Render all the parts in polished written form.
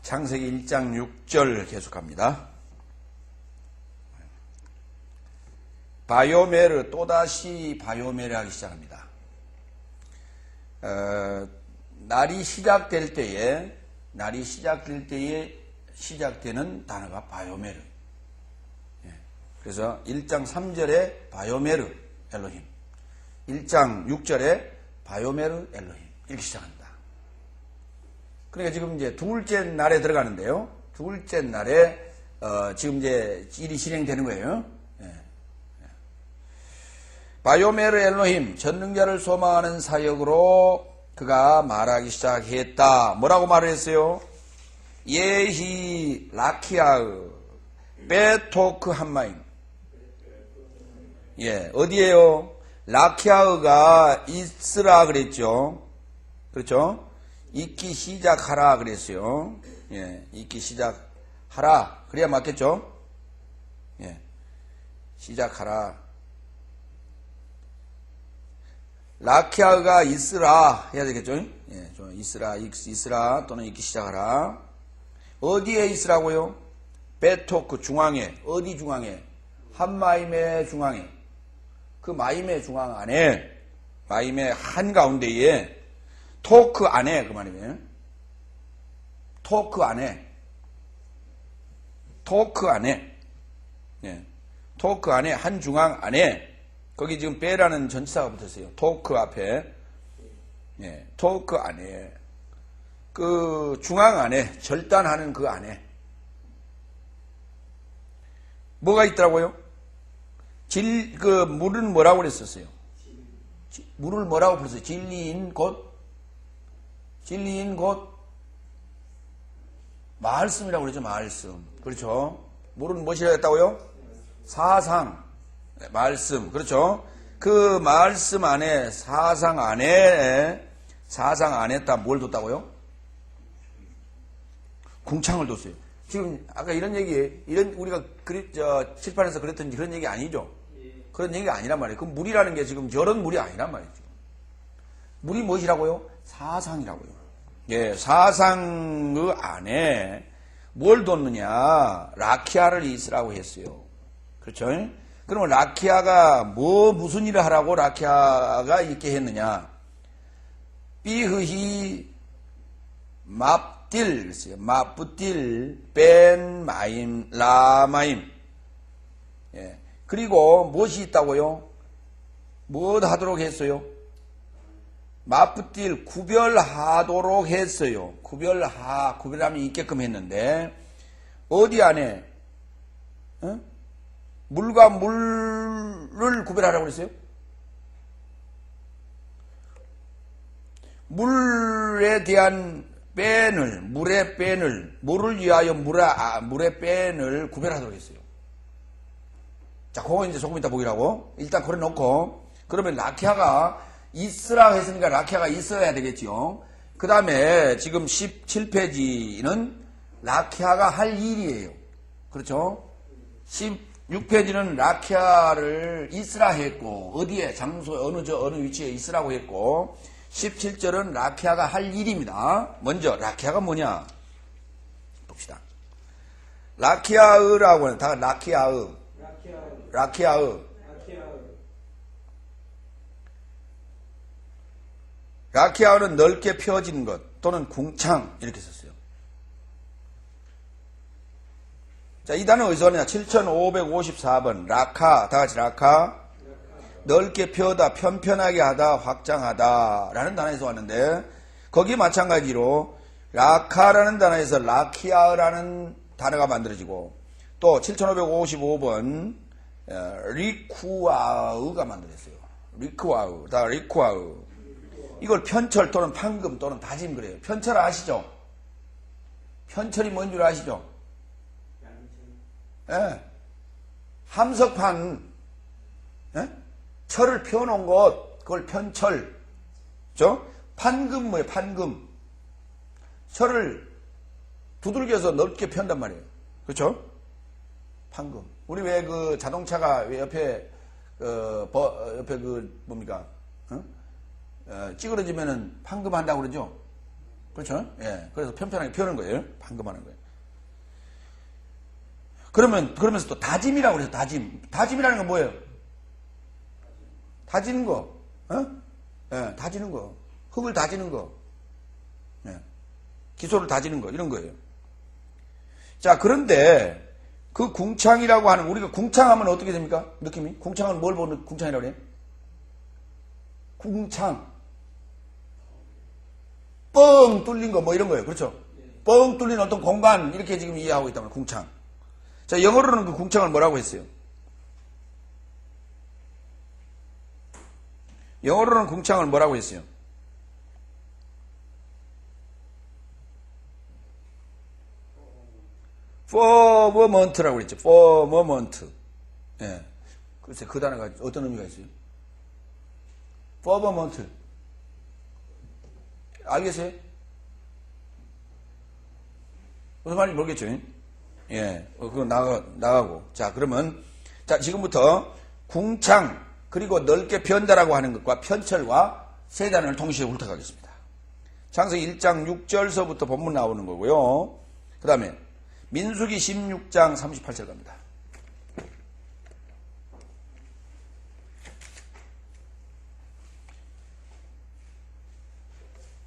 창세기 1장 6절 계속합니다. 바요메르, 또다시 바요메르 하기 시작합니다. 날이 시작될 때에 시작되는 단어가 바요메르. 그래서 1장 3절에 바요메르 엘로힘, 1장 6절에 바요메르 엘로힘 이렇게 시작합니다. 그러니까 지금 이제 둘째 날에 들어가는데요. 둘째 날에 지금 이제 일이 진행되는 거예요. 바요메르 엘로힘, 전능자를 소망하는 사역으로 그가 말하기 시작했다. 뭐라고 말을 했어요? 예히 라키아으 베토크 한마임. 어디에요? 라키아으가 있으라 그랬죠. 그렇죠? 있기 시작하라 그랬어요. 있기 시작하라. 그래야 맞겠죠? 시작하라. 라키아가 있으라 해야 되겠죠? 있으라 또는 있기 시작하라. 어디에 있으라고요? 베토크 중앙에. 어디 중앙에? 한마임의 중앙에. 그 마임의 중앙 안에, 마임의 한가운데에, 토크 안에, 그 말이에요. 토크 안에. 토크 안에, 한 중앙 안에, 거기 지금 베라는 전치사가 붙었어요. 토크 앞에. 토크 안에. 그 중앙 안에, 절단하는 그 안에. 뭐가 있더라고요? 물은 뭐라고 그랬었어요? 물을 뭐라고 불렀어요? 진리인 곳? 말씀이라고 그러죠, 말씀. 그렇죠? 물은 무엇이라 했다고요? 사상. 말씀. 그렇죠? 그 말씀 안에, 사상 안에다 뭘 뒀다고요? 궁창을 뒀어요. 지금, 아까 우리가 칠판에서 그랬던 그런 얘기 아니죠? 그런 얘기가 아니란 말이에요. 그 물이라는 게 지금 저런 물이 아니란 말이죠. 물이 무엇이라고요? 사상이라고요. 사상 그 안에 뭘 뒀느냐? 라키아를 있으라고 했어요. 그렇죠? 그러면 라키아가 무슨 일을 하라고 라키아가 있게 했느냐? 삐흐히 맙딜, 그랬어요. 마뿌딜, 벤, 마임, 라마임. 그리고 무엇이 있다고요? 뭐 하도록 했어요? 마뿌딜, 구별하도록 했어요. 구별함이 있게끔 했는데, 어디 안에? 물과 물을 구별하라고 그랬어요? 물에 대한 물을 위하여 물의 뺀을 구별하도록 했어요. 자, 그거 이제 조금 이따 보기라고. 일단 그래 놓고, 그러면 라키아가 있으라 했으니까 라키아가 있어야 되겠죠. 그 다음에 지금 17페이지는 라키아가 할 일이에요. 그렇죠? 16페이지는 라키아를 있으라 했고, 어디에, 장소에, 어느 위치에 있으라고 했고, 17절은 라키아가 할 일입니다. 먼저 라키아가 뭐냐 봅시다. 라키아으라고 하는, 다 라키아으. 라키아는 넓게 펴진 것 또는 궁창 이렇게 썼어요. 자, 이 단어 어디서 왔냐? 7554번 라카, 다 같이 라카. 넓게 펴다, 편편하게 하다, 확장하다 라는 단어에서 왔는데, 거기 마찬가지로 라카라는 단어에서 라키아라는 단어가 만들어지고, 또 7555번 리쿠아우가 만들어졌어요. 리쿠아우. 이걸 편철 또는 판금 또는 다짐 그래요. 편철 아시죠? 편철이 뭔 줄 아시죠? 함석판, 철을 펴놓은 것, 그걸 편철. 그죠? 판금 뭐예요? 판금. 철을 두들겨서 넓게 편단 말이에요. 그렇죠? 판금. 우리 왜 그 자동차가 왜 옆에 뭡니까? 찌그러지면은 판금한다고 그러죠? 그렇죠? 예. 그래서 편편하게 펴는 거예요. 방금 하는 거예요. 그러면서 또 다짐이라고 그래서 다짐. 다짐이라는 건 뭐예요? 다지는 거. 예, 다지는 거. 흙을 다지는 거. 예. 기소를 다지는 거. 이런 거예요. 자, 그런데 그 궁창이라고 하는, 우리가 궁창하면 어떻게 됩니까? 느낌이? 궁창은 뭘 보는 궁창이라고 그래요? 궁창. 뻥 뚫린 거 뭐 이런 거예요. 그렇죠? 뻥 뚫린 어떤 공간 이렇게 지금 이해하고 있다면 궁창. 자, 영어로는 그 궁창을 뭐라고 했어요? 영어로는 궁창을 뭐라고 했어요? firmament라고 그랬죠. firmament. 예. 글쎄, 그 단어가 어떤 의미가 있어요? firmament. 알겠어요? 무슨 말인지 모르겠죠? 예. 그거 나가고. 자, 그러면, 자, 지금부터 궁창, 그리고 넓게 편다라고 하는 것과 편철과 세 단어를 동시에 훑어가겠습니다. 창세기 1장 6절서부터 본문 나오는 거고요. 그 다음에 민수기 16장 38절 갑니다.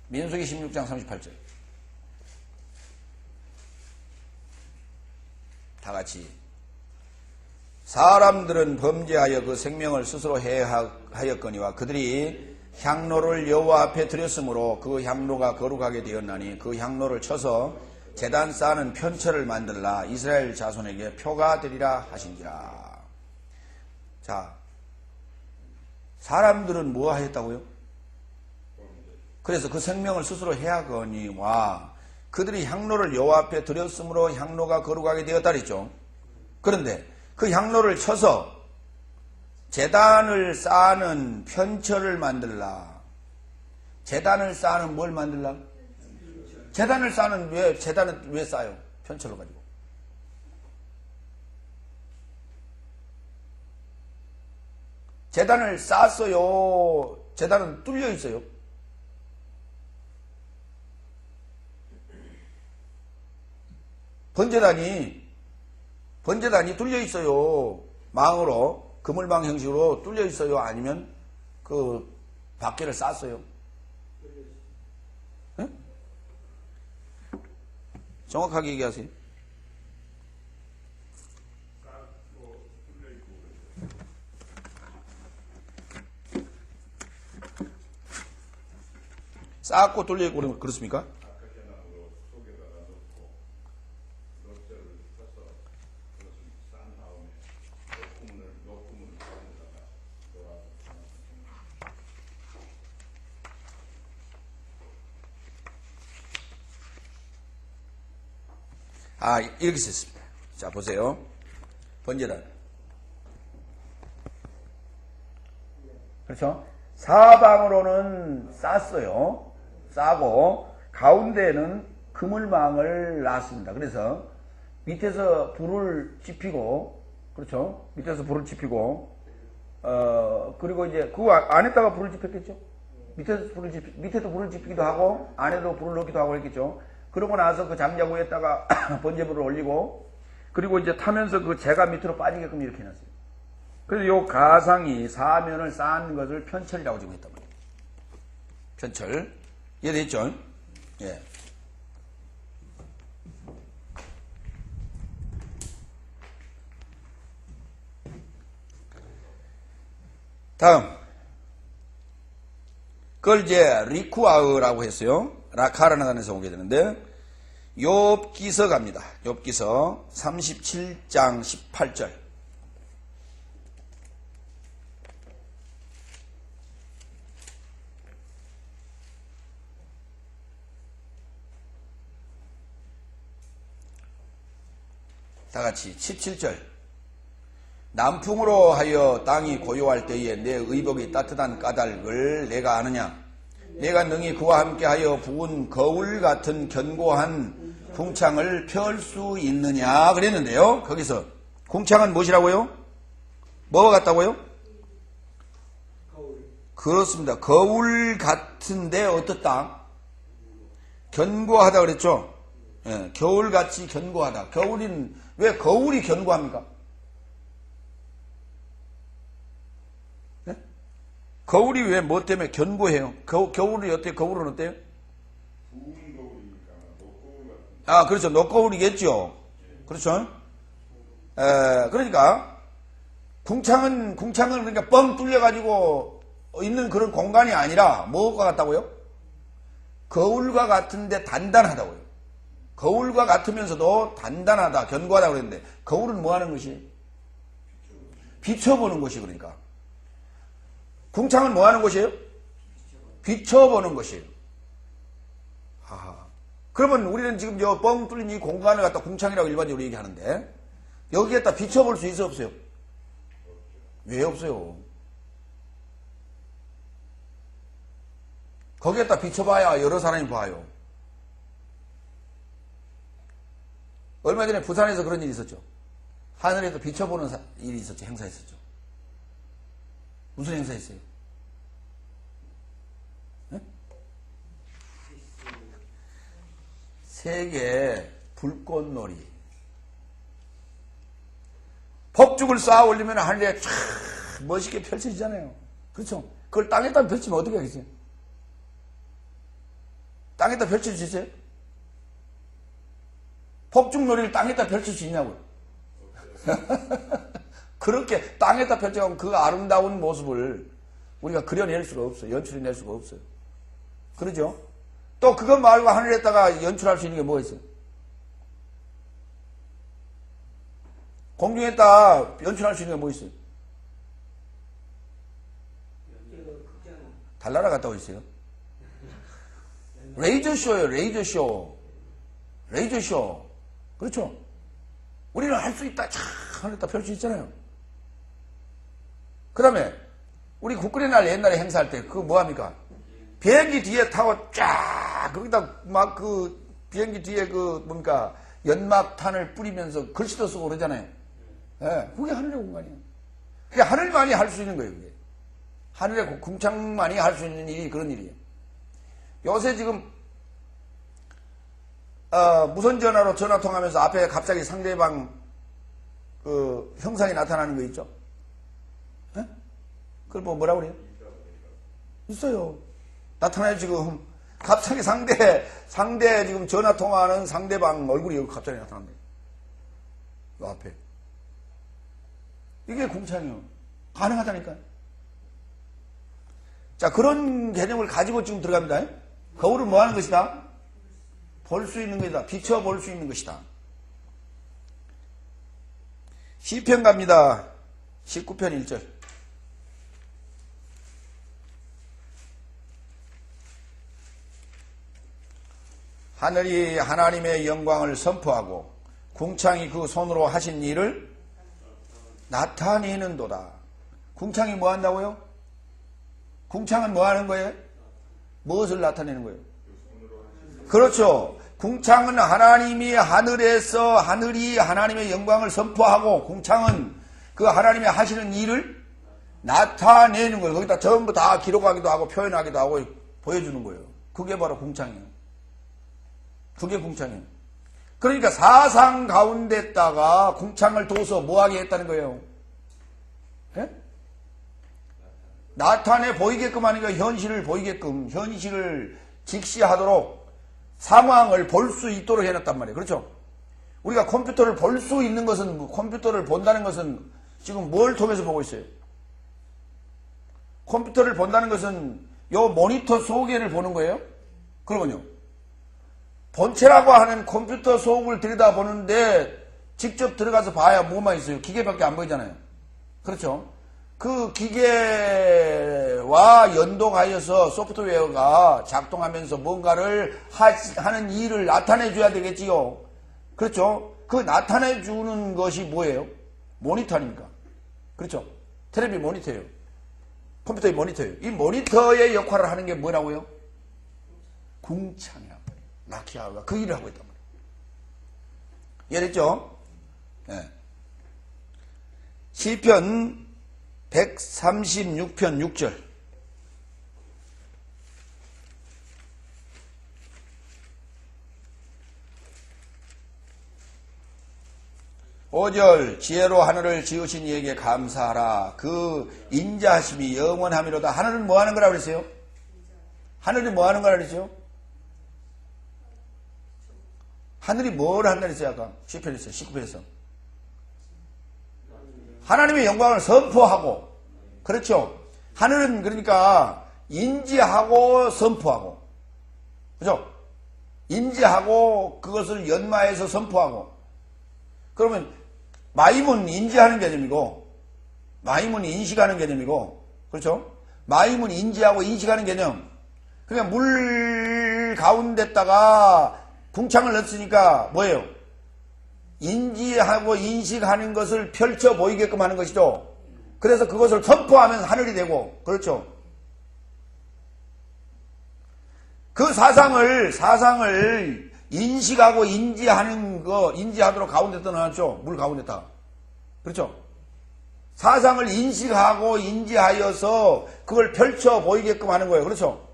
민수기 16장 38절. 다 같이. 사람들은 범죄하여 그 생명을 스스로 해하였거니와 그들이 향로를 여호와 앞에 드렸으므로 그 향로가 거룩하게 되었나니 그 향로를 쳐서 제단 쌓는 편철을 만들라 이스라엘 자손에게 표가 되리라 하신지라. 자, 사람들은 뭐 하였다고요? 그래서 그 생명을 스스로 해하거니와 그들이 향로를 여호와 앞에 드렸으므로 향로가 거룩하게 되었다 그랬죠. 그런데 그 향로를 쳐서 제단을 쌓는 편철을 만들라. 제단을 쌓는 뭘 만들라? 제단을 쌓는 제단은 왜 쌓아요? 편철로 가지고. 제단을 쌓았어요. 제단은 뚫려 있어요. 번제단이 뚫려 있어요. 망으로, 그물망 형식으로 뚫려 있어요. 아니면 그 밖에를 쌌어요. 네? 정확하게 얘기하세요. 쌓고 뚫려 있고 그렇습니까? 아, 이렇게 썼습니다. 자, 보세요. 번제단. 그렇죠? 사방으로는 쌌어요. 싸고, 가운데는 그물망을 놨습니다. 그래서 밑에서 불을 지피고, 그렇죠? 밑에서 불을 지피고, 그리고 이제 그 안에다가 불을 지폈겠죠? 밑에도 불을 지피기도 하고, 안에도 불을 넣기도 하고 했겠죠? 그러고 나서 그 장작 위에다가 번제불을 올리고, 그리고 이제 타면서 그 재가 밑으로 빠지게끔 이렇게 해놨어요. 그래서 요 가상이 사면을 쌓은 것을 편철이라고 지금 했단 말이에요. 편철. 이해됐죠? 예. 다음. 그걸 이제 리쿠아흐라고 했어요. 라카라는 단에서 오게 되는데, 욥기서 갑니다. 욥기서 37장 18절. 다 같이 17절. 남풍으로 하여 땅이 고요할 때에 내 의복이 따뜻한 까닭을 내가 아느냐? 내가 능히 그와 함께하여 부은 거울 같은 견고한 궁창을 펼 수 있느냐 그랬는데요. 거기서 궁창은 무엇이라고요? 뭐가 같다고요? 거울. 그렇습니다. 거울 같은데 어떻다? 견고하다 그랬죠? 예, 겨울같이 견고하다. 왜 거울이 견고합니까? 예? 거울이 왜 뭐 때문에 견고해요? 겨울이 어때요? 거울은 어때요? 부은 거울이니까 녹거울 같은. 아, 그렇죠. 녹거울이겠죠. 그렇죠. 그러니까 궁창은 그러니까 뻥 뚫려가지고 있는 그런 공간이 아니라 뭐가 같다고요? 거울과 같은데 단단하다고요. 거울과 같으면서도 단단하다, 견고하다 그랬는데 거울은 뭐 하는 것이? 비춰보는 것이 그러니까. 궁창은 뭐 하는 것이에요? 비춰보는 것이에요. 그러면 우리는 지금 저 뻥 뚫린 이 공간을 갖다 궁창이라고 일반적으로 얘기하는데 여기에다 비춰볼 수 있어 없어요? 왜 없어요? 거기에다 비춰봐야 여러 사람이 봐요. 얼마 전에 부산에서 그런 일이 있었죠. 하늘에서 비춰보는 일이 있었죠. 행사 있었죠. 무슨 행사 있어요? 네? 세계 불꽃놀이. 폭죽을 쌓아 올리면 하늘에 쫙 멋있게 펼쳐지잖아요. 그렇죠? 그걸 땅에다 펼치면 어떻게 하겠어요? 땅에다 펼칠 수 있어요? 폭죽놀이를 땅에다 펼칠 수 있냐고요? 그렇게 땅에다 펼쳐가면 그 아름다운 모습을 우리가 그려낼 수가 없어요. 연출해낼 수가 없어요. 그러죠? 또 그것 말고 하늘에다가 연출할 수 있는 게 뭐가 있어요? 공중에다 연출할 수 있는 게 뭐 있어요? 달나라 갔다 오셨어요? 레이저쇼예요. 레이저쇼. 레이저쇼. 그렇죠? 우리는 할 수 있다. 참 하늘에다 펼 수 있잖아요. 그 다음에 우리 국군의 날 옛날에 행사할 때 그거 뭐합니까? 비행기 뒤에 타고 쫙 거기다 막 그 비행기 뒤에 그 뭡니까 연막탄을 뿌리면서 글씨도 쓰고 그러잖아요. 예, 그게 하늘의 공간이에요. 그게 하늘만이 할 수 있는 거예요. 그게. 하늘의 궁창만이 할 수 있는 일이 그런 일이에요. 요새 지금 무선전화로 전화 통하면서 앞에 갑자기 상대방 그 형상이 나타나는 거 있죠? 예? 그걸 뭐 뭐라고 그래요? 있어요. 나타나요 지금. 갑자기 상대 지금 전화 통화하는 상대방 얼굴이 여기 갑자기 나타난대요. 요 앞에. 이게 궁창이요. 가능하다니까요. 자, 그런 개념을 가지고 지금 들어갑니다. 거울은 뭐 하는 것이다? 볼 수 있는 것이다. 비춰볼 수 있는 것이다. 시편 갑니다. 19편 1절. 하늘이 하나님의 영광을 선포하고 궁창이 그 손으로 하신 일을 나타내는도다. 궁창이 뭐 한다고요? 궁창은 뭐 하는 거예요? 무엇을 나타내는 거예요? 그렇죠. 궁창은 하나님이 하늘이 하나님의 영광을 선포하고 궁창은 그 하나님이 하시는 일을 나타내는 거예요. 거기다 전부 다 기록하기도 하고 표현하기도 하고 보여주는 거예요. 그게 바로 궁창이에요. 그게 궁창이에요. 그러니까 사상 가운데다가 궁창을 둬서 뭐하게 했다는 거예요? 예? 나타내 보이게끔 하니까 현실을 보이게끔, 현실을 직시하도록 상황을 볼 수 있도록 해놨단 말이에요. 그렇죠? 우리가 컴퓨터를 볼 수 있는 것은, 컴퓨터를 본다는 것은 지금 뭘 통해서 보고 있어요? 컴퓨터를 본다는 것은 요 모니터 속에를 보는 거예요? 그러군요. 본체라고 하는 컴퓨터 속을 들여다보는데 직접 들어가서 봐야 뭐만 있어요? 기계밖에 안 보이잖아요. 그렇죠? 그 기계와 연동하여서 소프트웨어가 작동하면서 뭔가를 하는 일을 나타내줘야 되겠지요. 그렇죠? 그 나타내주는 것이 뭐예요? 모니터 아닙니까? 그렇죠? 텔레비 모니터예요. 컴퓨터의 모니터예요. 이 모니터의 역할을 하는 게 뭐라고요? 궁창이야. 라키아가 그 일을 하고 있단 말이에요. 이해됐죠? 네. 시편 136편 6절. 5절 지혜로 하늘을 지으신 이에게 감사하라. 그 인자하심이 영원함이로다. 하늘은 뭐 하는 거라 그랬어요? 하늘이 뭐 하는 거라 그랬죠? 하늘이 뭘 한다 그랬어요? 아까 10편에서 19편에서 하나님의 영광을 선포하고, 그렇죠? 하늘은 그러니까 인지하고 선포하고, 그죠? 인지하고 그것을 연마해서 선포하고. 그러면 마임은 인지하는 개념이고, 마임은 인식하는 개념이고, 그렇죠? 마임은 인지하고 인식하는 개념. 그러니까 물 가운데다가 궁창을 넣었으니까 뭐예요? 인지하고 인식하는 것을 펼쳐 보이게끔 하는 것이죠. 그래서 그것을 선포하면 하늘이 되고, 그렇죠? 그 사상을 인식하고 인지하는 거, 인지하도록 가운데다 넣어놨죠. 물 가운데다. 그렇죠? 사상을 인식하고 인지하여서 그걸 펼쳐 보이게끔 하는 거예요. 그렇죠?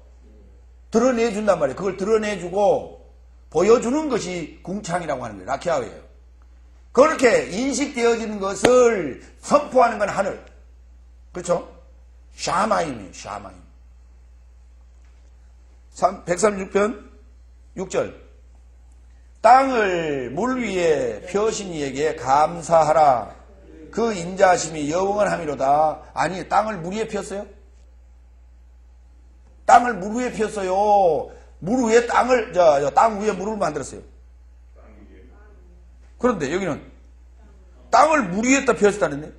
드러내준단 말이에요. 그걸 드러내주고 보여주는 것이 궁창이라고 하는 거예요. 라키아예요. 그렇게 인식되어지는 것을 선포하는 건 하늘. 그렇죠? 샤마임이에요. 샤마임. 136편 6절 땅을 물 위에 펴신 이에게 감사하라. 그 인자하심이 영원함이로다. 아니, 땅을 물 위에 폈어요? 땅을 물 위에 폈어요. 물 위에 땅을, 땅 위에 물을 만들었어요. 그런데 여기는 땅을 물 위에다 폈다는데?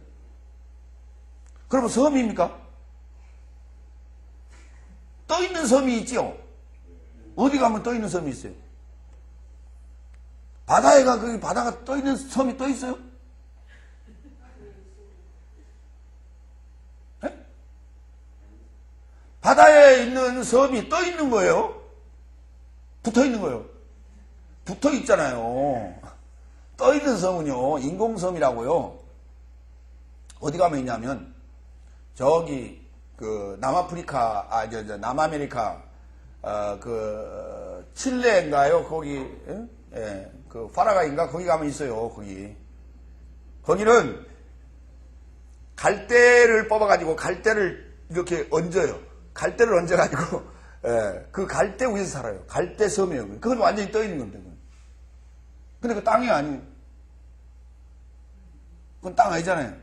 그러면 섬입니까? 떠 있는 섬이 있죠? 어디 가면 떠 있는 섬이 있어요? 바다에 가, 거기 바다가 떠 있는 섬이 떠 있어요? 네? 바다에 있는 섬이 떠 있는 거예요? 붙어 있는 거예요? 붙어 있잖아요. 떠 있는 섬은요, 인공섬이라고요. 어디 가면 있냐면, 저기, 남아프리카, 남아메리카, 칠레인가요? 거기, 예? 파라과이인가? 거기 가면 있어요, 거기. 거기는 갈대를 뽑아가지고 갈대를 이렇게 얹어요. 갈대를 얹어가지고, 예, 그 갈대 위에서 살아요. 갈대 섬이에요. 그건 완전히 떠 있는 겁니다. 근데 그 땅이 아니에요. 그건 땅 아니잖아요.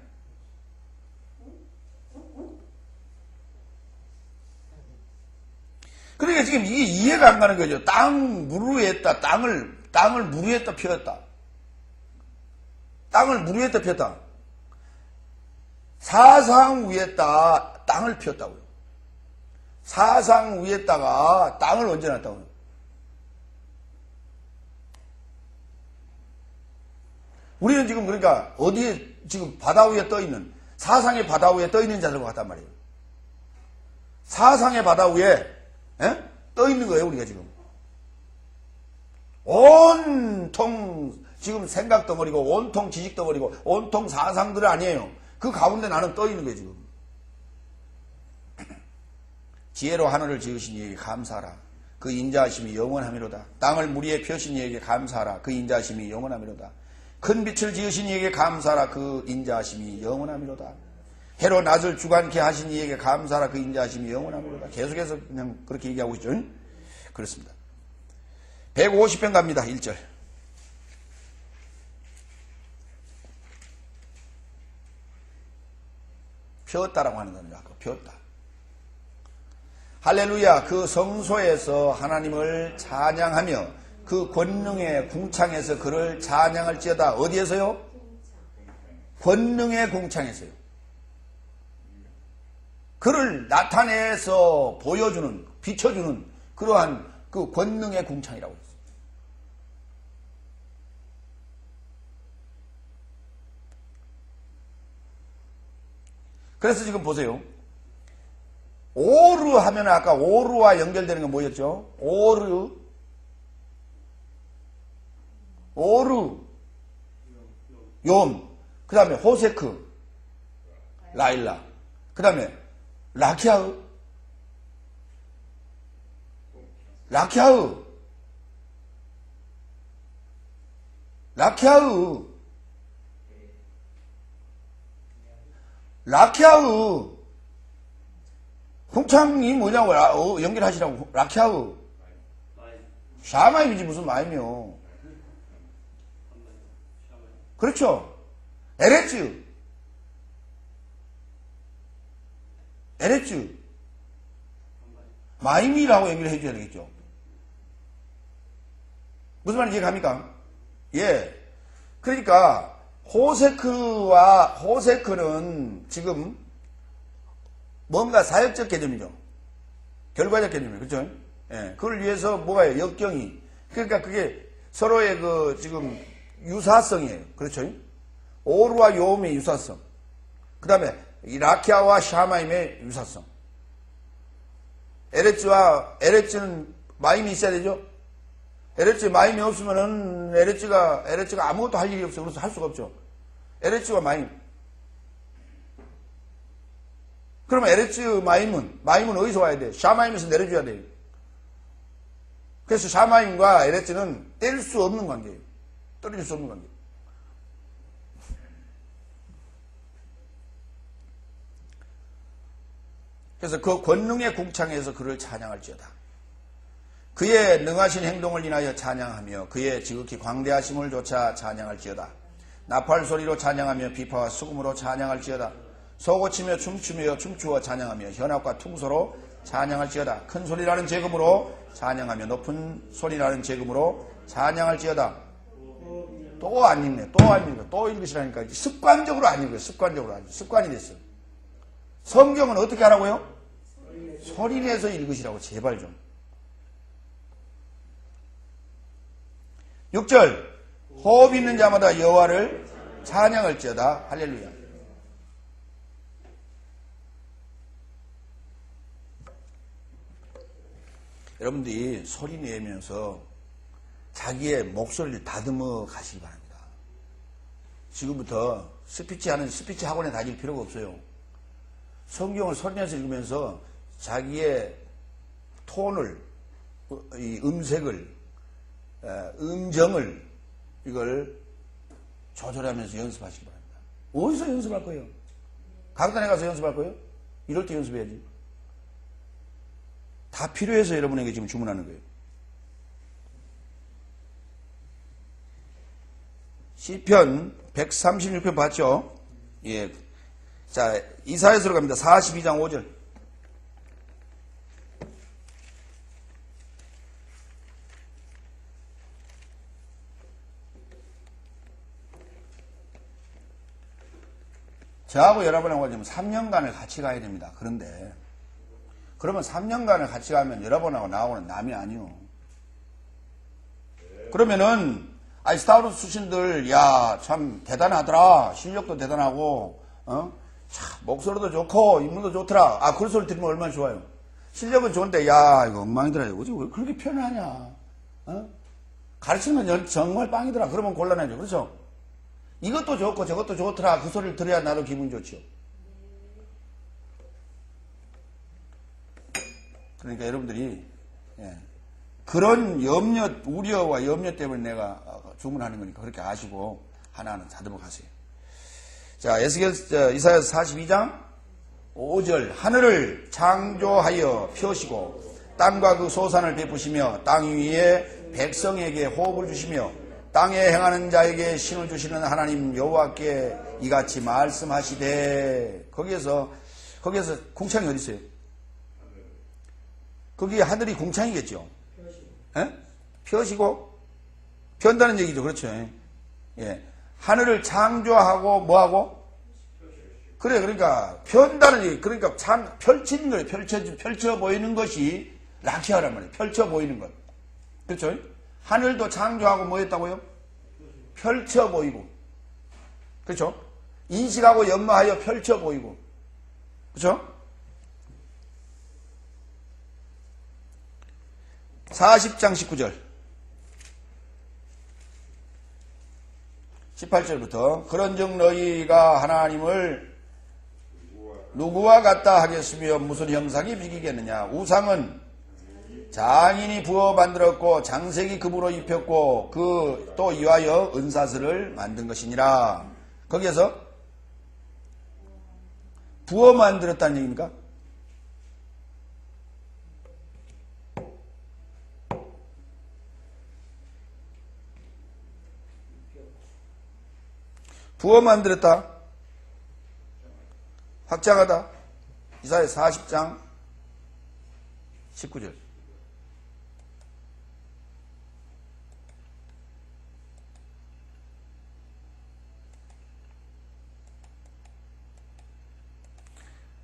그러니까 지금 이게 이해가 안 가는 거죠. 물 위에다, 땅을 물 위에다 폈다. 땅을 물 위에다 폈다. 사상 위에다 땅을 폈다고요. 사상 위에다가 땅을 얹어놨다고요. 우리는 지금 그러니까 어디에 지금 바다 위에 떠 있는, 사상의 바다 위에 떠 있는 자들과 같단 말이에요. 사상의 바다 위에 떠 있는 거예요, 우리가 지금. 온통 지금 생각 덩어리고, 온통 지식 덩어리고, 온통 사상들 아니에요. 그 가운데 나는 떠 있는 거예요, 지금. 지혜로 하늘을 지으신 이에게 감사하라. 그 인자하심이 영원함이로다. 땅을 물 위에 펴신 이에게 감사하라. 그 인자하심이 영원함이로다. 큰 빛을 지으신 이에게 감사하라. 그 인자하심이 영원함이로다. 해로 낮을 주관케 하신 이에게 감사하라. 그 인자하심이 영원함이로다. 계속해서 그냥 그렇게 얘기하고 있죠. 그렇습니다. 150편 갑니다. 1절. 폈다라고 하는 겁니다. 폈다. 할렐루야. 그 성소에서 하나님을 찬양하며 그 권능의 궁창에서 그를 찬양할지어다. 어디에서요? 권능의 궁창에서요. 그를 나타내서 보여주는, 비춰주는 그러한 그 권능의 궁창이라고 했어요. 그래서 지금 보세요. 오르 하면 아까 오르와 연결되는 건 뭐였죠? 오르, 욤, 그 다음에 호세크, 라일라, 그 다음에 라키아흐, 라키아의 궁창이 뭐냐고 연결하시라고. 라키아의 샤마임이지 무슨 마임이요. 그렇죠. 에레츠 마임이라고 연결해 줘야 되겠죠. 무슨 말인지 이해갑니까? 예. 그러니까 호세크는 지금 뭔가 사역적 개념이죠. 결과적 개념이에요. 그렇죠? 예. 그걸 위해서 뭐가요? 역경이. 그러니까 그게 서로의 그 지금 유사성이에요. 그렇죠? 오르와 요음의 유사성. 그 다음에 라키아와 샤마임의 유사성. 에레츠는 마임이 있어야 되죠? 에레츠 마임이 없으면은 에레츠가 아무것도 할 일이 없어요. 그래서 할 수가 없죠. 에레츠와 마임. 그러면 에레츠 마임은 어디서 와야 돼? 샤마임에서 내려줘야 돼요. 그래서 샤마임과 에레츠는 뗄 수 없는 관계예요. 떨어질 수 없는 관계. 그래서 그 권능의 궁창에서 그를 찬양할지어다. 그의 능하신 행동을 인하여 찬양하며 그의 지극히 광대하심을 조차 찬양할지어다. 나팔 소리로 찬양하며 비파와 수금으로 찬양할지어다. 소고치며 춤추며 춤추어 찬양하며 현악과 퉁소로 찬양할지어다. 큰 소리라는 재금으로 찬양하며 높은 소리라는 재금으로 찬양할지어다. 또 안 읽네. 또 안 읽어. 또 읽으시라니까. 습관적으로 안 읽어요. 습관이 됐어요. 성경은 어떻게 하라고요? 소리내서 읽으시라고. 제발 좀. 6절 호흡 있는 자마다 여호와를 찬양할지어다. 할렐루야. 여러분들이 소리 내면서 자기의 목소리를 다듬어 가시기 바랍니다. 지금부터 스피치 학원에 다닐 필요가 없어요. 성경을 소리내서 읽으면서 자기의 톤을, 이 음색을, 음정을 이걸 조절하면서 연습하시기 바랍니다. 어디서 연습할 거예요? 강단에 가서 연습할 거예요? 이럴 때 연습해야지. 다 필요해서 여러분에게 지금 주문하는 거예요. 시편 136편 봤죠? 예. 자, 이사야서로 갑니다. 42장 5절. 저하고 여러분하고 지금 3년간을 같이 가야 됩니다. 그런데 그러면 3년간을 같이 가면 여러분하고 나하고는 남이 아니요. 그러면은 스타우루스 출신들 야 참 대단하더라. 실력도 대단하고 참 목소리도 좋고 인물도 좋더라. 그런 소리 들으면 얼마나 좋아요. 실력은 좋은데 야 이거 엉망이더라. 이거 왜 그렇게 표현하냐. 가르치면 정말 빵이더라. 그러면 곤란하죠. 그렇죠? 이것도 좋고 저것도 좋더라. 그 소리를 들어야 나도 기분 좋죠. 그러니까 여러분들이 그런 우려와 염려 때문에 내가 주문하는 거니까 그렇게 아시고 하나하나 다듬어 가세요. 자, 이사야서 42장 5절 하늘을 창조하여 펴시고 땅과 그 소산을 베푸시며 땅 위에 백성에게 호흡을 주시며 땅에 행하는 자에게 신을 주시는 하나님 여호와께 이같이 말씀하시되. 거기에서 궁창이 어디 있어요? 거기 하늘이 궁창이겠죠. 펴시고 편다는 얘기죠. 그렇죠. 예. 하늘을 창조하고 뭐하고? 그래. 그러니까 편다는 얘기. 그러니까 펼치는 거예요. 펼쳐 보이는 것이 라키아란 말이에요. 펼쳐 보이는 것. 그렇죠. 하늘도 창조하고 뭐 했다고요? 펼쳐 보이고. 그렇죠? 인식하고 연마하여 펼쳐 보이고. 그렇죠? 40장 19절 18절부터 그런즉 너희가 하나님을 누구와 같다 하겠으며 무슨 형상이 비기겠느냐. 우상은 장인이 부어 만들었고 장색이 금으로 입혔고 그 또 이와여 은사슬을 만든 것이니라. 거기에서 부어 만들었다는 얘기입니까? 부어 만들었다. 확장하다. 이사야 40장 19절.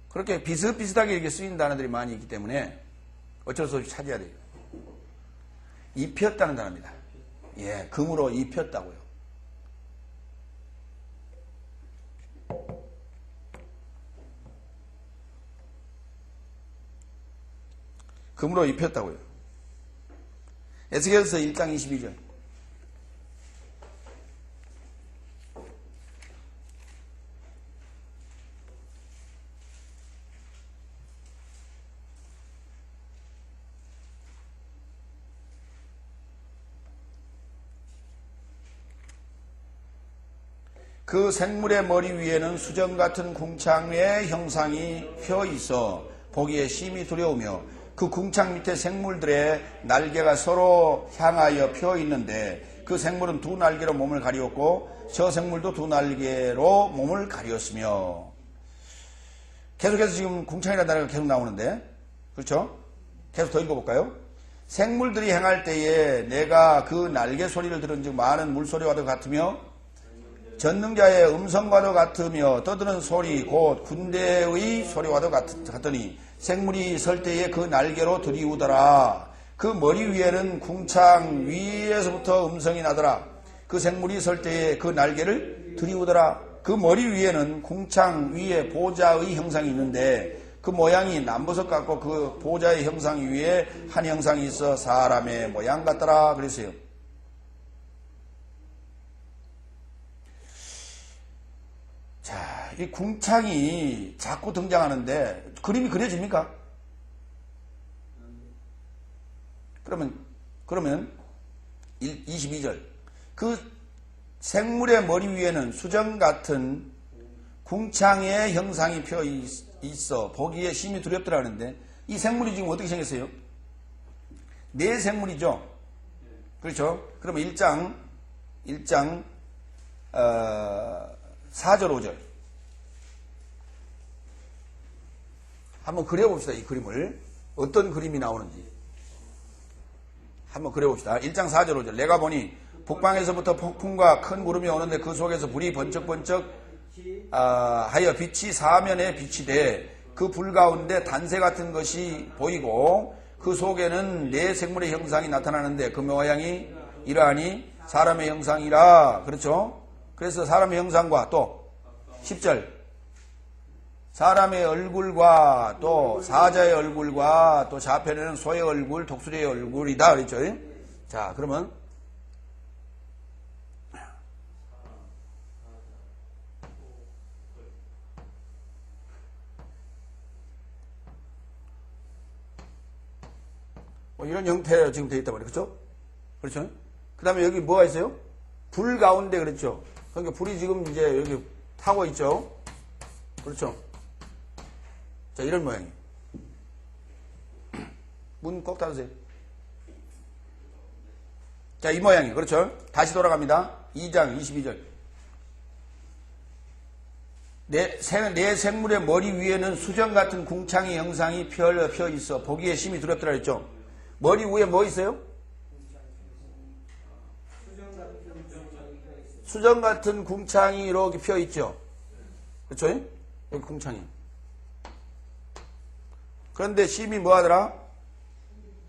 그렇게 비슷비슷하게 이렇게 쓰인 단어들이 많이 있기 때문에 어쩔 수 없이 찾아야 돼요. 입혔다는 단어입니다. 예, 금으로 입혔다고요. 금으로 입혔다고요. 에스겔서 1장 22절. 그 생물의 머리 위에는 수정 같은 궁창의 형상이 펴 있어 보기에 심히 두려우며 그 궁창 밑에 생물들의 날개가 서로 향하여 펴 있는데 그 생물은 두 날개로 몸을 가리었고 저 생물도 두 날개로 몸을 가리었으며. 계속해서 지금 궁창이라는 단어가 계속 나오는데, 그렇죠? 계속 더 읽어볼까요? 생물들이 행할 때에 내가 그 날개 소리를 들은 즉 많은 물소리와도 같으며 전능자의 음성과도 같으며 떠드는 소리 곧 군대의 소리와도 같더니 생물이 설 때에 그 날개로 들이우더라. 그 머리 위에는 궁창 위에서부터 음성이 나더라. 그 생물이 설 때에 그 날개를 들이우더라. 그 머리 위에는 궁창 위에 보좌의 형상이 있는데 그 모양이 남보석 같고 그 보좌의 형상 위에 한 형상이 있어 사람의 모양 같더라. 그랬어요. 자, 이 궁창이 자꾸 등장하는데 그림이 그려집니까? 그러면 22절. 그 생물의 머리 위에는 수정 같은 궁창의 형상이 펴 있어 보기에 심히 두렵더라 하는데 이 생물이 지금 어떻게 생겼어요? 네 생물이죠. 그렇죠? 그러면 1장 4절 5절 한번 그려봅시다. 이 그림을 어떤 그림이 나오는지 한번 그려봅시다. 1장 4절 5절. 내가 보니 북방에서부터 폭풍과 큰 구름이 오는데 그 속에서 불이 번쩍번쩍 하여 빛이 사면에 빛이 돼 그 불 가운데 단새 같은 것이 보이고 그 속에는 네 생물의 형상이 나타나는데 그 모양이 이러하니 사람의 형상이라. 그렇죠? 그래서 사람의 형상과 또 10절 사람의 얼굴과 또 사자의 얼굴과 또 좌편에는 소의 얼굴, 독수리의 얼굴이다. 그랬죠? 자, 그러면 이런 형태로 지금 되어 있단 말이에요. 그렇죠? 그렇죠? 그 다음에 여기 뭐가 있어요? 불 가운데. 그렇죠? 그러니까 불이 지금 이제 여기 타고 있죠? 그렇죠? 자, 이런 모양이에요. 문 꼭 닫으세요. 자, 이 모양이에요. 그렇죠? 다시 돌아갑니다. 2장 22절. 내 생물의 머리 위에는 수정 같은 궁창의 형상이 펴 있어 보기에 심히 두렵더라 했죠? 머리 위에 뭐 있어요? 수정 같은 궁창이 이렇게 펴 있죠? 그렇죠? 여기 궁창이. 그런데 심히 뭐 하더라?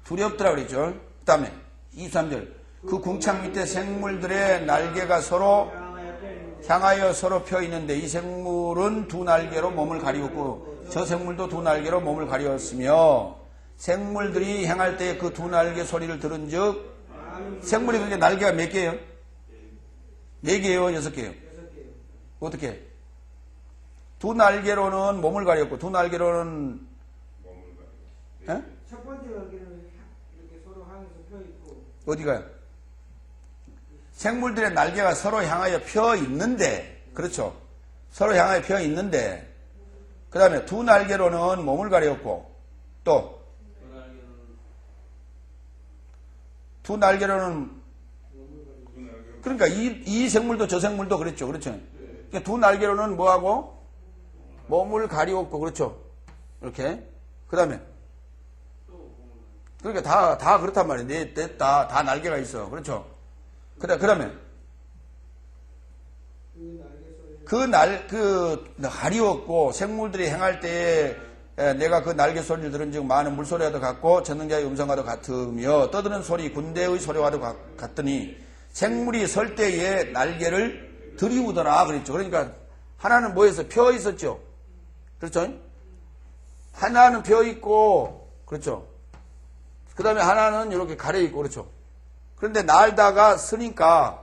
두렵더라 그랬죠? 그 다음에 23절. 그 궁창 밑에 생물들의 날개가 서로 향하여 서로 펴 있는데 이 생물은 두 날개로 몸을 가리웠고 저 생물도 두 날개로 몸을 가리웠으며 생물들이 행할 때 그 두 날개 소리를 들은 즉 생물이 그게 날개가 몇 개예요? 4개예요? 6개예요? 어떻게? 두 날개로는 몸을 가렸고 두 날개로는 에? 첫 번째 날개는 이렇게 서로 향해서 펴 있고 어디가요? 생물들의 날개가 서로 향하여 펴 있는데, 그렇죠? 서로 향하여 펴 있는데 그 다음에 두 날개로는 몸을 가리웠고, 또, 두 날개로는, 그러니까 이 생물도 저 생물도 그랬죠. 그렇죠. 그러니까 두 날개로는 뭐하고? 몸을 가리웠고, 그렇죠. 이렇게. 그 다음에, 그러니까 다 그렇단 말이에요. 다 날개가 있어. 그렇죠. 그 다음에, 가리웠고, 생물들이 행할 때에 내가 그 날개 소리를 들은 즉 많은 물소리와도 같고, 전능자의 음성과도 같으며, 떠드는 소리, 군대의 소리와도 같더니, 생물이 설 때에 날개를 들이우더라. 그랬죠. 그러니까, 하나는 뭐에서 펴 있었죠. 그렇죠. 하나는 펴 있고, 그렇죠. 그 다음에 하나는 이렇게 가려 있고, 그렇죠. 그런데 날다가 쓰니까,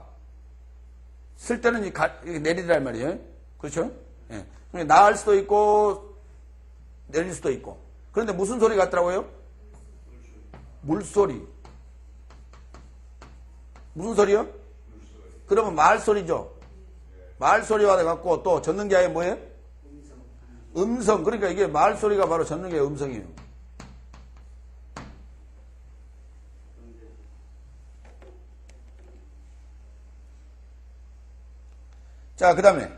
쓸 때는 이렇게 내리란 말이에요. 그렇죠? 예. 나을 수도 있고, 내릴 수도 있고. 그런데 무슨 소리 같더라고요? 물소리. 무슨 소리요? 그러면 말소리죠. 말소리와 같고, 또 전능자의 뭐예요? 음성. 그러니까 이게 말소리가 바로 전능자의 음성이에요. 자, 그 다음에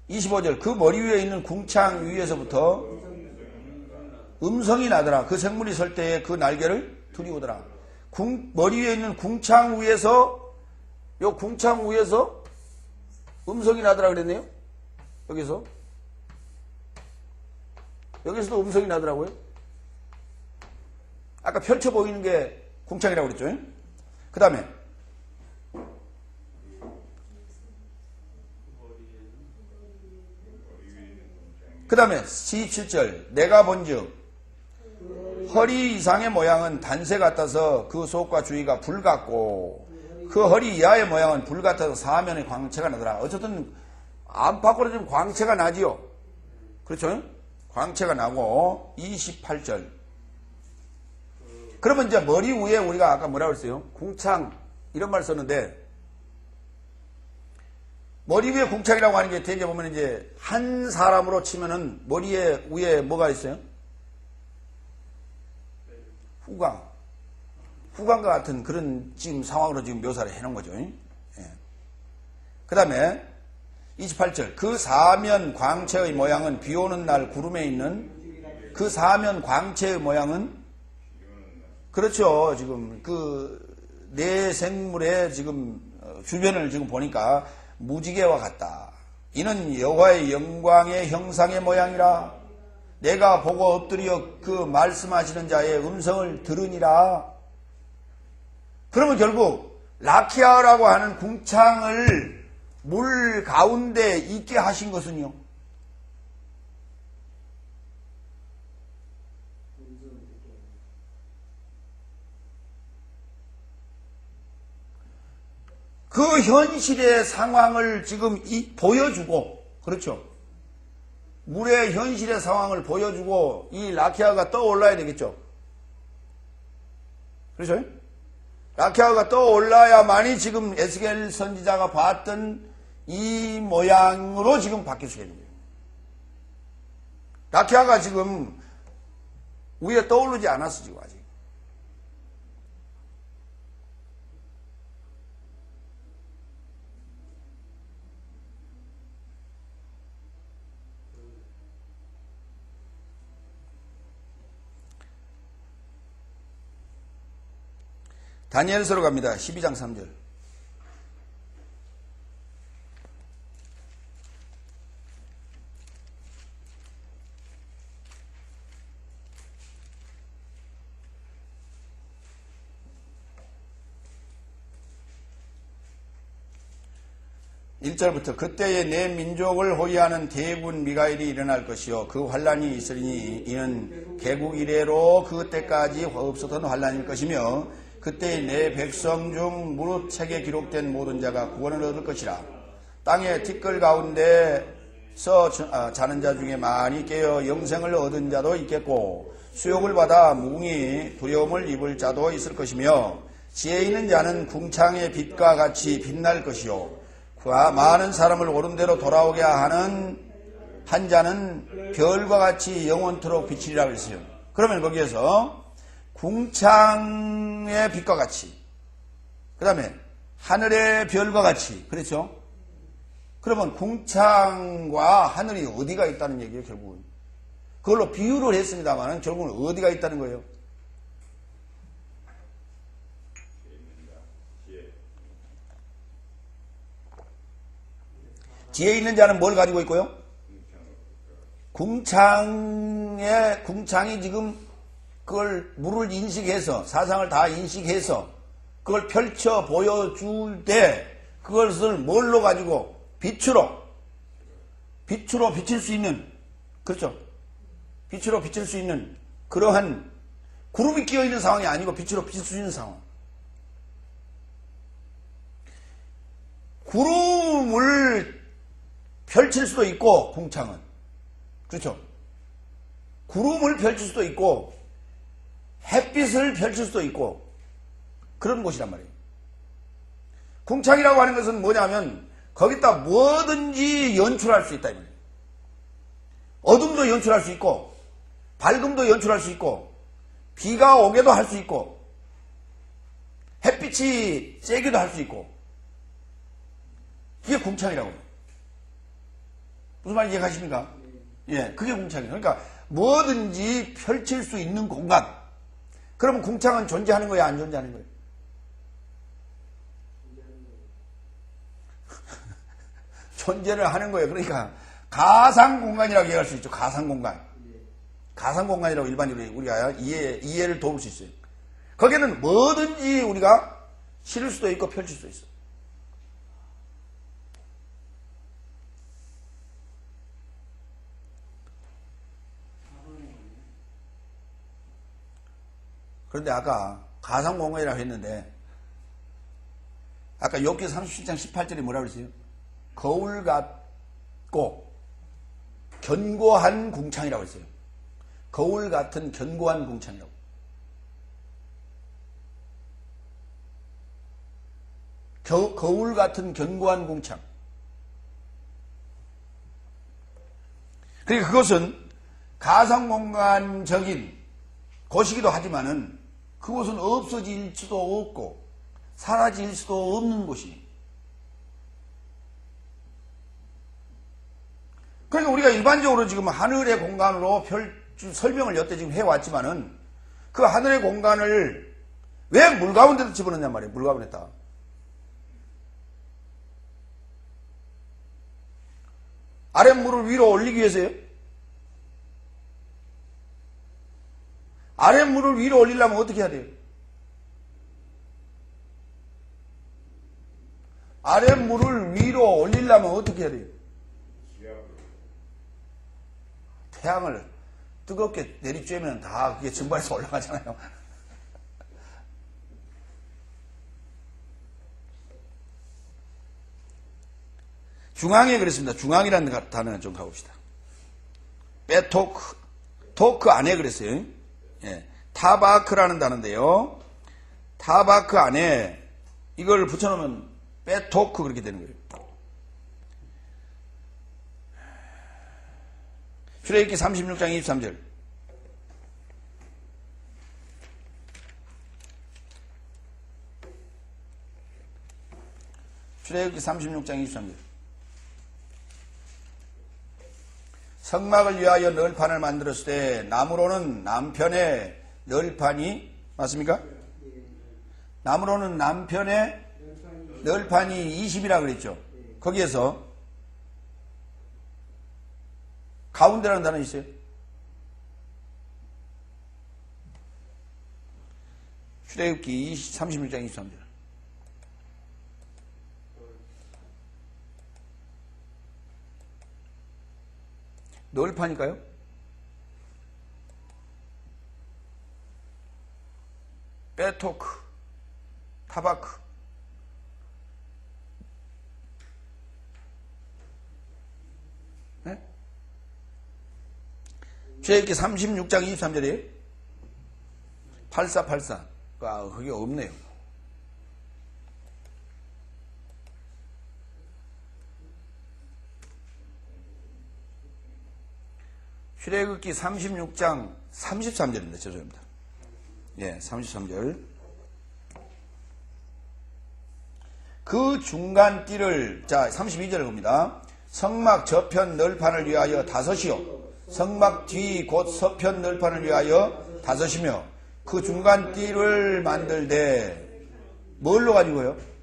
25절 그 머리 위에 있는 궁창 위에서부터 음성이 나더라. 그 생물이 설 때에 그 날개를 들이우더라. 머리 위에 있는 궁창 위에서 요 궁창 위에서 음성이 나더라 그랬네요. 여기서도 음성이 나더라고요. 아까 펼쳐 보이는 게 궁창이라고 그랬죠. 그 다음에 그 다음에 17절 내가 본즉 허리 이상의 모양은 단새 같아서 그 속과 주위가 불 같고 그 허리 이하의 모양은 불 같아서 사면의 광채가 나더라. 어쨌든 안팎으로 좀 광채가 나지요. 그렇죠? 광채가 나고 28절 그러면 이제 머리 위에 우리가 아까 뭐라고 했어요? 궁창 이런 말 썼는데 머리 위에 궁창이라고 하는 게 대개 보면 이제 한 사람으로 치면은 머리에 위에 뭐가 있어요? 후광과 같은 그런 지금 상황으로 지금 묘사를 해놓은 거죠. 예. 그 다음에 28절 그 사면 광채의 모양은 비 오는 날 구름에 있는 그 사면 광채의 모양은 그렇죠. 지금 그 내 생물의 지금 주변을 지금 보니까 무지개와 같다. 이는 여호와의 영광의 형상의 모양이라. 내가 보고 엎드려 그 말씀하시는 자의 음성을 들으니라. 그러면 결국 라키아라고 하는 궁창을 물 가운데 있게 하신 것은요. 그 현실의 상황을 지금 보여주고, 그렇죠? 물의 현실의 상황을 보여주고, 이 라키아가 떠올라야 되겠죠? 그렇죠? 라키아가 떠올라야만이 지금 에스겔 선지자가 봤던 이 모양으로 지금 바뀔 수 있는 거예요. 라키아가 지금 위에 떠오르지 않았어, 지금 아직. 다니엘서로 갑니다. 12장 3절. (1절부터) 그때에 내 민족을 호위하는 대군 미가엘이 일어날 것이요 그 환란이 있으리니 이는 개국 이래로 그때까지 없었던 환란일 것이며 그때 내 백성 중 무릇 책에 기록된 모든 자가 구원을 얻을 것이라. 땅의 티끌 가운데서 자는 자 중에 많이 깨어 영생을 얻은 자도 있겠고 수욕을 받아 무궁히 두려움을 입을 자도 있을 것이며 지혜 있는 자는 궁창의 빛과 같이 빛날 것이요 그와 많은 사람을 옳은 대로 돌아오게 하는 한 자는 별과 같이 영원토록 비치리라 그랬어요. 그러면 거기에서 궁창의 빛과 같이, 그 다음에 하늘의 별과 같이, 그렇죠? 그러면 궁창과 하늘이 어디가 있다는 얘기예요, 결국은. 그걸로 비유를 했습니다만 결국은 어디가 있다는 거예요? 지혜 있는 자는 뭘 가지고 있고요? 궁창이 지금 그걸 물을 인식해서, 사상을 다 인식해서 그걸 펼쳐 보여줄 때 그것을 뭘로 가지고? 빛으로 비칠 수 있는, 그렇죠? 빛으로 비칠 수 있는 그러한 구름이 끼어 있는 상황이 아니고 빛으로 비칠 수 있는 상황. 구름을 펼칠 수도 있고, 궁창은. 그렇죠? 구름을 펼칠 수도 있고, 햇빛을 펼칠 수도 있고, 그런 곳이란 말이에요. 궁창이라고 하는 것은 뭐냐면, 거기다 뭐든지 연출할 수 있다, 이 말이에요. 어둠도 연출할 수 있고, 밝음도 연출할 수 있고, 비가 오게도 할 수 있고, 햇빛이 쬐기도 할 수 있고, 그게 궁창이라고 해요. 무슨 말인지 이해가십니까? 예, 그게 궁창이에요. 그러니까 뭐든지 펼칠 수 있는 공간. 그러면 궁창은 존재하는 거예요, 안 존재하는 거예요? 존재를 하는 거예요. 그러니까 가상 공간이라고 얘기할 수 있죠. 가상 공간. 가상 공간이라고 일반적으로 우리가 이해를 도울 수 있어요. 거기는 뭐든지 우리가 실을 수도 있고 펼칠 수도 있어요. 그런데 아까 가상공간이라고 했는데 아까 욥기 37장 18절에 뭐라고 그랬어요? 거울 같고 견고한 궁창이라고 했어요. 거울 같은 견고한 궁창이라고. 거울 같은 견고한 궁창. 그러니까 그것은 가상공간적인 곳이기도 하지만은 그곳은 없어질 수도 없고 사라질 수도 없는 곳이에요. 그러니까 우리가 일반적으로 지금 하늘의 공간으로 설명을 여태 지금 해왔지만은 그 하늘의 공간을 왜 물 가운데도 집어넣냐 말이에요. 물 가운데다. 아랫물을 위로 올리기 위해서요. 아랫물을 위로 올리려면 어떻게 해야 돼요? 아랫물을 위로 올리려면 어떻게 해야 돼요? 태양을 뜨겁게 내리쬐면 다 그게 증발해서 올라가잖아요. 중앙에 그랬습니다. 중앙이라는 단어는 좀 가봅시다. 빼토크, 토크 안에 그랬어요. 예, 타바크라는 단어인데요. 타바크 안에 이걸 붙여놓으면 빼토크 그렇게 되는 거예요. 출애굽기 36장 23절. 출애굽기 36장 23절. 성막을 위하여 널판을 만들었을 때 나무로는 남편의 널판이 맞습니까? 나무로는 남편의 널판이 20이라 그랬죠. 거기에서 가운데라는 단어 있어요. 출애굽기 36장 23절. 널판일까요? 빼토크, 타바크. 네? 출애굽기 36장 23절이에요. 8484. 아, 그게 없네요. 출애굽기 36장 33절입니다. 죄송합니다. 예, 33절. 그 중간 띠를, 자, 32절을 봅니다. 성막 저편 널판을 위하여 5이요. 성막 뒤 곧 서편 널판을 위하여 5이며 그 중간 띠를 만들되 뭘로 가지고요?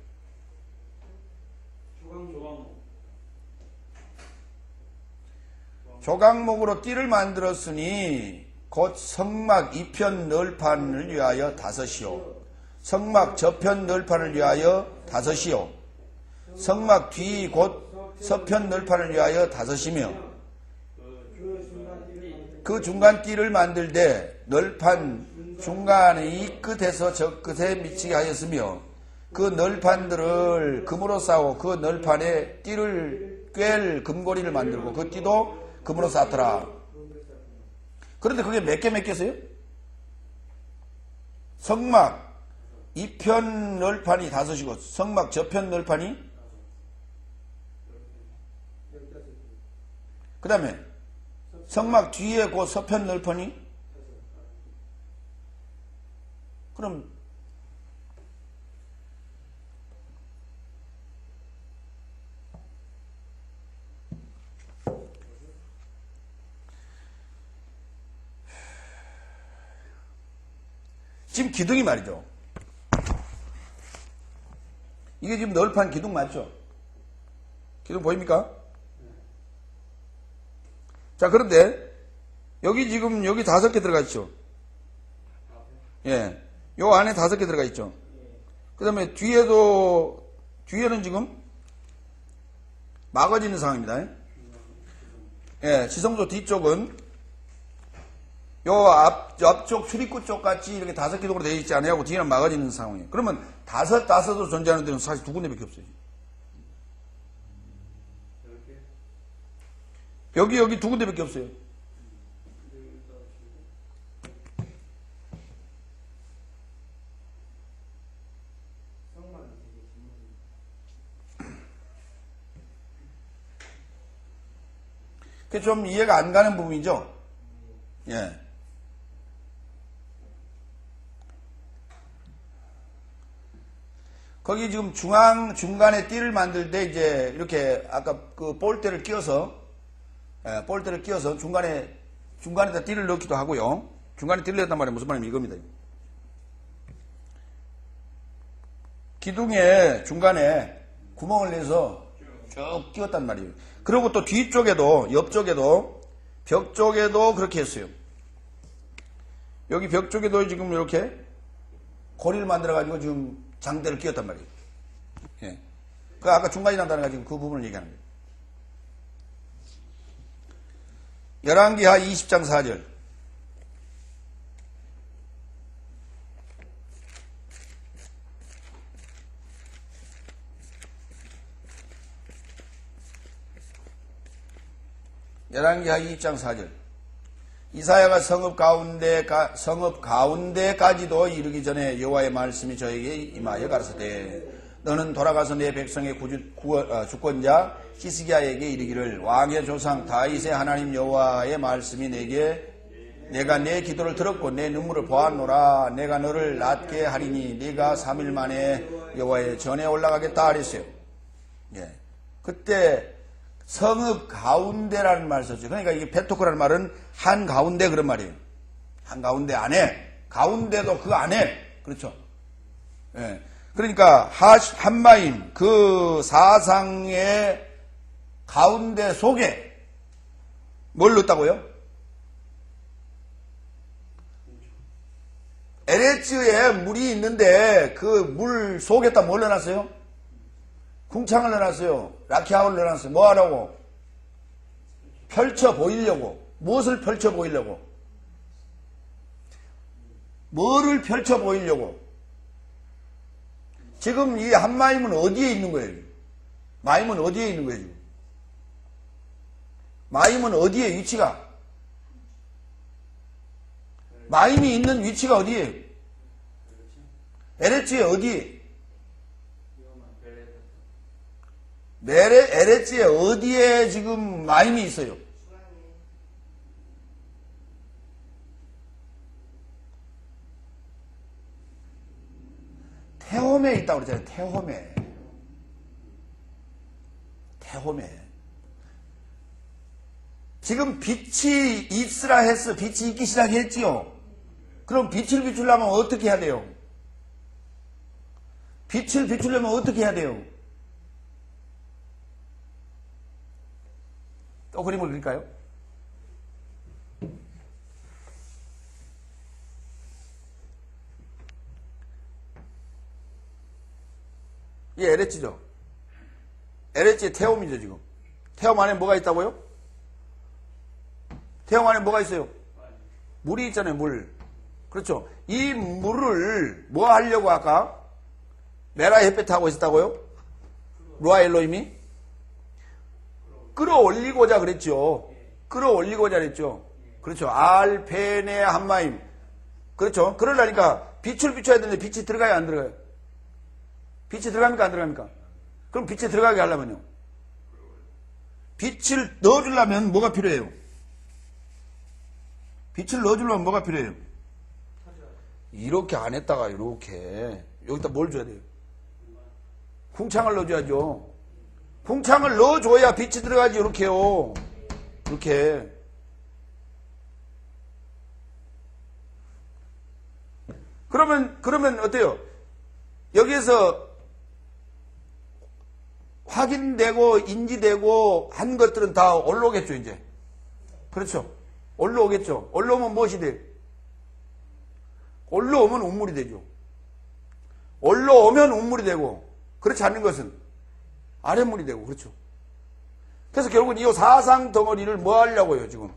조각목으로 띠를 만들었으니 곧 성막 이편 널판을 위하여 5이요. 성막 저편 널판을 위하여 5이요. 성막 뒤 곧 서편 널판을 위하여 5이며 그 중간 띠를 만들되 널판 중간의 이 끝에서 저 끝에 미치게 하였으며 그 널판들을 금으로 싸고 그 널판에 띠를 꿰 금고리를 만들고 그 띠도 금으로 쌓더라. 그런데 그게 몇 개였어요? 성막 이편 널판이 5이고 성막 저편 널판이 그 다음에 성막 뒤에 그 서편 널판이 그럼 지금 기둥이 말이죠. 이게 지금 널판 기둥 맞죠? 기둥 보입니까? 자, 그런데 여기 지금 여기 5개 들어가 있죠. 예. 요 안에 5개 들어가 있죠. 그 다음에 뒤에는 지금 막아지는 상황입니다. 예. 지성소 뒤쪽은 요 앞쪽 출입구 쪽 같이 이렇게 5기둥으로 되어 있지 않아요? 하고 뒤에는 막아지는 상황이에요. 그러면 5으로 존재하는 데는 사실 2군데밖에 없어요. 여기 2군데밖에 없어요. 그게 좀 이해가 안 가는 부분이죠? 예. 거기 지금 중간에 띠를 만들 때 이제 이렇게 아까 그 볼대를 끼워서 중간에다 띠를 넣기도 하고요. 중간에 띠를 넣었단 말이에요. 무슨 말이냐면 이겁니다. 기둥에 중간에 구멍을 내서 쭉 끼웠단 말이에요. 그리고 또 뒤쪽에도, 옆쪽에도, 벽 쪽에도 그렇게 했어요. 여기 벽 쪽에도 지금 이렇게 고리를 만들어가지고 지금 장대를 끼웠단 말이에요. 예. 그 아까 중간이라는 단어가 지금 그 부분을 얘기하는 거예요. 열왕기하 20장 4절. 열왕기하 20장 4절. 이사야가 성읍 가운데까지도 이르기 전에 여호와의 말씀이 저에게 임하여 가라사대 너는 돌아가서 내 백성의 주권자 히스기야에게 이르기를 왕의 조상 다윗의 하나님 여호와의 말씀이 내가 내 기도를 들었고 내 눈물을 보았노라 내가 너를 낫게 하리니 네가 3일 만에 여호와의 전에 올라가겠다 하랬어요. 예. 그때 성읍 가운데라는 말을 썼죠. 그러니까 이게 베토크라는 말은 한가운데 그런 말이에요. 한가운데 안에, 가운데도 그 안에, 그렇죠. 예. 그러니까 한마임, 그 사상의 가운데 속에 뭘 넣었다고요? 에레츠에 물이 있는데 그 물 속에다 뭘 넣어놨어요? 궁창을 넣어놨어요. 라키아를 넣어놨어요. 뭐 하라고? 펼쳐 보이려고. 무엇을 펼쳐 보이려고? 뭐를 펼쳐 보이려고? 지금 이 한마임은 어디에 있는 거예요? 마임은 어디에 있는 거예요? 지금? 마임은 어디에 위치가? 마임이 있는 위치가 어디에요? 에레츠에 어디에? 에레츠에 어디에 지금 마임이 있어요? 태홈에 있다고 그랬잖아요. 태홈에. 태홈에. 지금 빛이 있으라 했어. 빛이 있기 시작했지요. 그럼 빛을 비추려면 어떻게 해야 돼요? 빛을 비추려면 어떻게 해야 돼요? 또 그림을 그릴까요? 이게 LH죠. LH의 태움이죠, 지금. 태움 안에 뭐가 있다고요? 태움 안에 뭐가 있어요? 물이 있잖아요, 물. 그렇죠. 이 물을 뭐 하려고 아까? 메라 햇볕 하고 있었다고요? 루아 엘로힘이? 끌어올리고자 그랬죠. 끌어올리고자 그랬죠. 그렇죠. 알페네 한마임. 그렇죠. 그러려니까 빛을 비춰야 되는데 빛이 들어가요, 안 들어가요? 빛이 들어갑니까, 안 들어갑니까? 그럼 빛이 들어가게 하려면요. 빛을 넣어주려면 뭐가 필요해요? 빛을 넣어주려면 뭐가 필요해요? 이렇게 안 했다가 이렇게 여기다 뭘 줘야 돼요? 궁창을 넣어줘야죠. 궁창을 넣어줘야 빛이 들어가지. 이렇게요. 이렇게. 그러면 어때요? 여기에서 확인되고 인지되고 한 것들은 다 올라오겠죠, 이제. 그렇죠. 올라오겠죠. 올라오면 무엇이 돼요? 올라오면 운물이 되죠. 올라오면 운물이 되고, 그렇지 않는 것은 아랫물이 되고, 그렇죠. 그래서 결국은 이 사상 덩어리를 뭐 하려고요, 지금?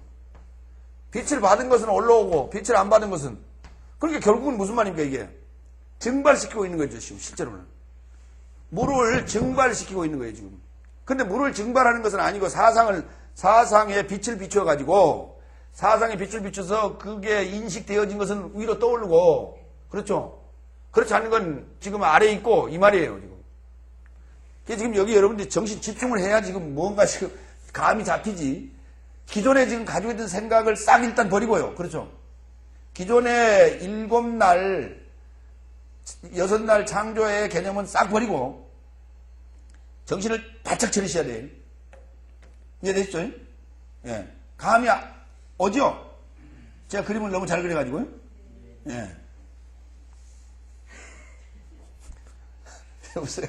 빛을 받은 것은 올라오고, 빛을 안 받은 것은. 그러니까 결국은 무슨 말입니까, 이게? 증발시키고 있는 거죠, 지금, 실제로는. 물을 증발시키고 있는 거예요, 지금. 근데 물을 증발하는 것은 아니고 사상에 빛을 비춰가지고, 사상에 빛을 비춰서 그게 인식되어진 것은 위로 떠오르고, 그렇죠? 그렇지 않은 건 지금 아래에 있고, 이 말이에요, 지금. 그래서 지금 여기 여러분들이 정신 집중을 해야 지금 뭔가 지금 감이 잡히지. 기존에 지금 가지고 있던 생각을 싹 일단 버리고요. 그렇죠? 기존에 7날, 6날 창조의 개념은 싹 버리고, 정신을 바짝 차리셔야 돼요. 이해되시죠? 예. 감이 오죠? 제가 그림을 너무 잘 그려가지고요. 예. 여보세요?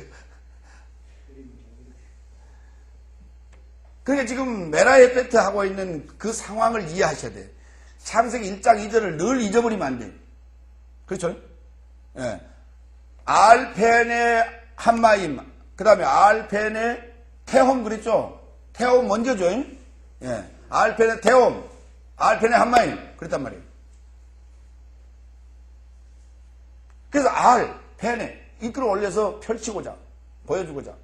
그러니까 지금 메라의 페트 하고 있는 그 상황을 이해하셔야 돼요. 창세기 1장 2절을 늘 잊어버리면 안 돼요. 그렇죠? 예. 알펜의 한마임, 그 다음에 알펜의 태홈 그랬죠? 태홈 먼저죠? 예. 알펜의 태홈, 알펜의 한마임, 그랬단 말이에요. 그래서 알펜에 이끌어 올려서 펼치고자, 보여주고자.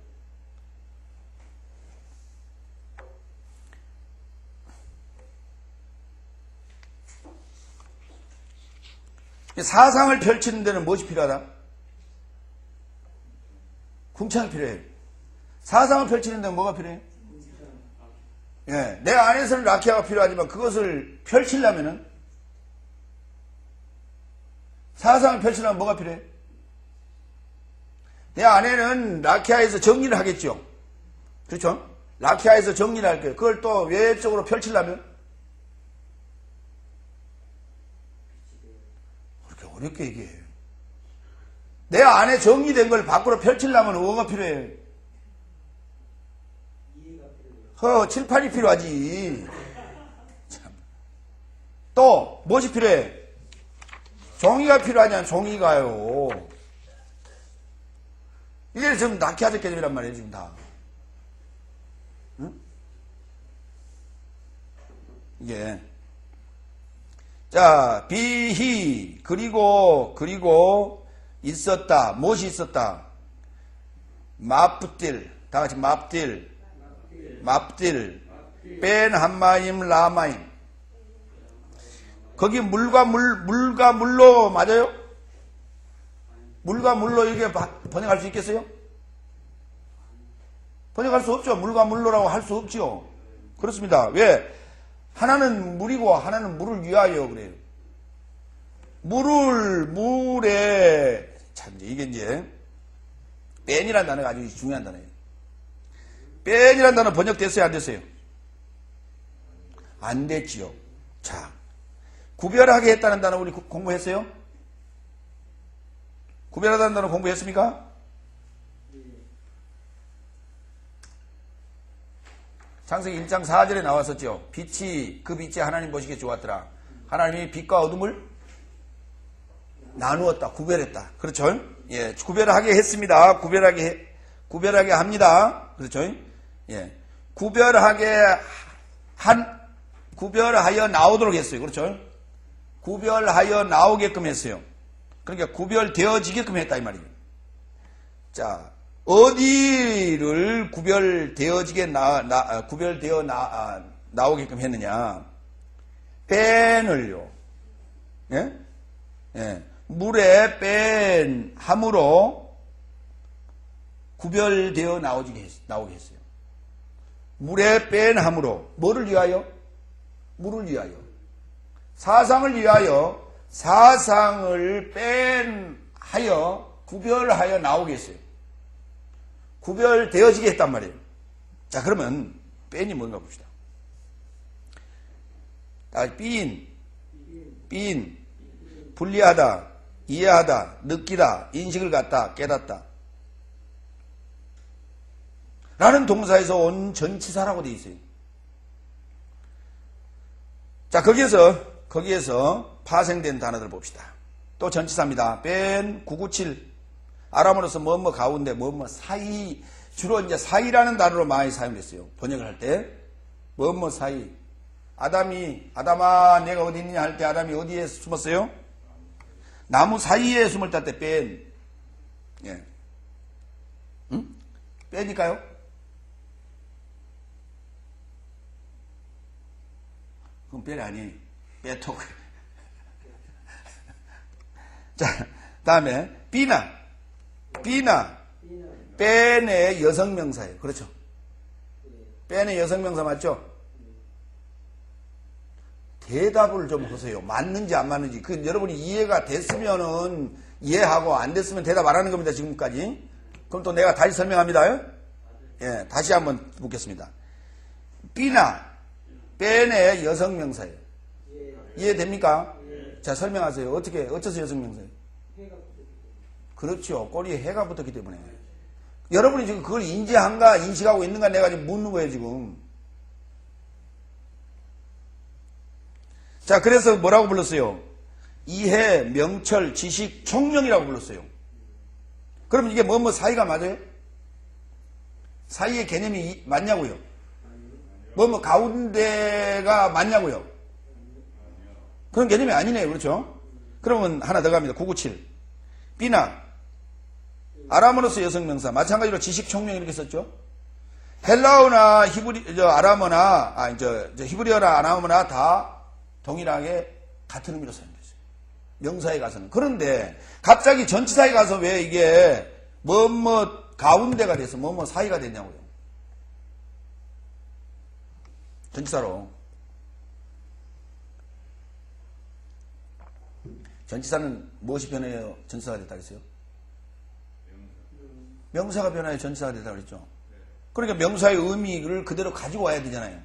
사상을 펼치는 데는 무엇이 필요하다? 궁창이 필요해요. 사상을 펼치는 데는 뭐가 필요해요? 예, 내 안에서는 라키아가 필요하지만 그것을 펼치려면은 사상을 펼치려면 뭐가 필요해? 내 안에는 라키아에서 정리를 하겠죠. 그렇죠? 라키아에서 정리를 할 거예요. 그걸 또 외적으로 펼치려면 그렇게 어렵게 얘기해요. 내 안에 정리된 걸 밖으로 펼치려면 뭐가 필요해? 칠판이 필요하지. 참. 또 무엇이 필요해? 종이가 필요하냐? 종이가요. 이게 지금 라키아적 개념이란 말이에요, 지금 다. 응? 이게. 자, 비히, 그리고, 있었다. 무엇이 있었다? 마프딜. 다 같이 맙딜. 뺀 한마임 라마임. 거기 물과 물로 맞아요? 물과 물로 이렇게 번역할 수 있겠어요? 번역할 수 없죠. 물과 물로라고 할 수 없죠. 그렇습니다. 왜? 하나는 물이고 하나는 물을 위하여 그래요. 물에 참 이게 이제 뺀이라는 단어가 아주 중요한 단어예요. 뺀이라는 단어 번역됐어요, 안 됐어요? 안 됐지요. 자, 구별하게 했다는 단어 우리 공부했어요? 구별하다는 단어 공부했습니까? 창세기 1장 4절에 나왔었죠. 빛이, 그 빛이 하나님 보시기에 좋았더라. 하나님이 빛과 어둠을 나누었다. 구별했다. 그렇죠? 예, 구별하게 했습니다. 구별하게 합니다. 그렇죠? 예. 구별하여 나오도록 했어요. 그렇죠? 구별하여 나오게끔 했어요. 그러니까 구별되어지게끔 했다 이 말이에요. 자, 어디를 구별되어 나오게끔 했느냐? 뺀을요. 예? 예. 물에 뺀 함으로 구별되어 나오게 했어요. 물에 뺀 함으로 뭐를 위하여? 물을 위하여. 사상을 위하여 사상을 뺀하여 구별하여 나오게 했어요. 구별되어지게 했단 말이에요. 자, 그러면 뺀이 뭔가 봅시다. 삐인, 분리하다, 이해하다, 느끼다, 인식을 갖다, 깨닫다 라는 동사에서 온 전치사라고 되어 있어요. 자, 거기에서 파생된 단어들 봅시다. 또 전치사입니다. 뺀, 997 아람어로서 뭐뭐 가운데 뭐뭐 사이, 주로 이제 사이라는 단어로 많이 사용됐어요. 번역을 할 때 뭐뭐 사이. 아담아 내가 어디 있느냐 할 때 아담이 어디에 숨었어요? 나무 사이에 숨을 때 뺀. 예. 응? 빼니까요? 그럼 뺀이 아니에요. 빼톡. 자, 다음에 삐나, 뺀의 여성명사예요. 그렇죠? 뺀의 여성명사 맞죠? 대답을 좀 하세요. 맞는지 안 맞는지. 여러분이 이해가 됐으면은 이해하고 안 됐으면 대답 안 하는 겁니다. 지금까지. 그럼 또 내가 다시 설명합니다. 예, 다시 한번 묻겠습니다. 뺀의 여성명사예요. 이해됩니까? 자, 설명하세요. 어째서 여성명사예요? 그렇죠. 꼬리에 해가 붙었기 때문에. 여러분이 지금 그걸 인지한가, 인식하고 있는가 내가 지금 묻는 거예요, 지금. 자, 그래서 뭐라고 불렀어요? 이해, 명철, 지식, 총명이라고 불렀어요. 그럼 이게 뭐뭐 사이가 맞아요? 사이의 개념이 맞냐고요? 뭐뭐 가운데가 맞냐고요? 그런 개념이 아니네요. 그렇죠? 그러면 하나 더 갑니다. 997. 삐나. 아람어로서 여성명사. 마찬가지로 지식, 총명 이렇게 썼죠? 헬라어나 아람어나, 히브리어나 아람어나 다 동일하게 같은 의미로 사용됐어요. 명사에 가서는. 그런데 갑자기 전치사에 가서 왜 이게 뭐뭐 가운데가 돼서 뭐뭐 사이가 됐냐고요. 전치사로. 전치사는 무엇이 변해요? 전치사가 됐다 그랬어요? 명사가 변하여 전치사가 됐다 그랬죠? 그러니까 명사의 의미를 그대로 가지고 와야 되잖아요.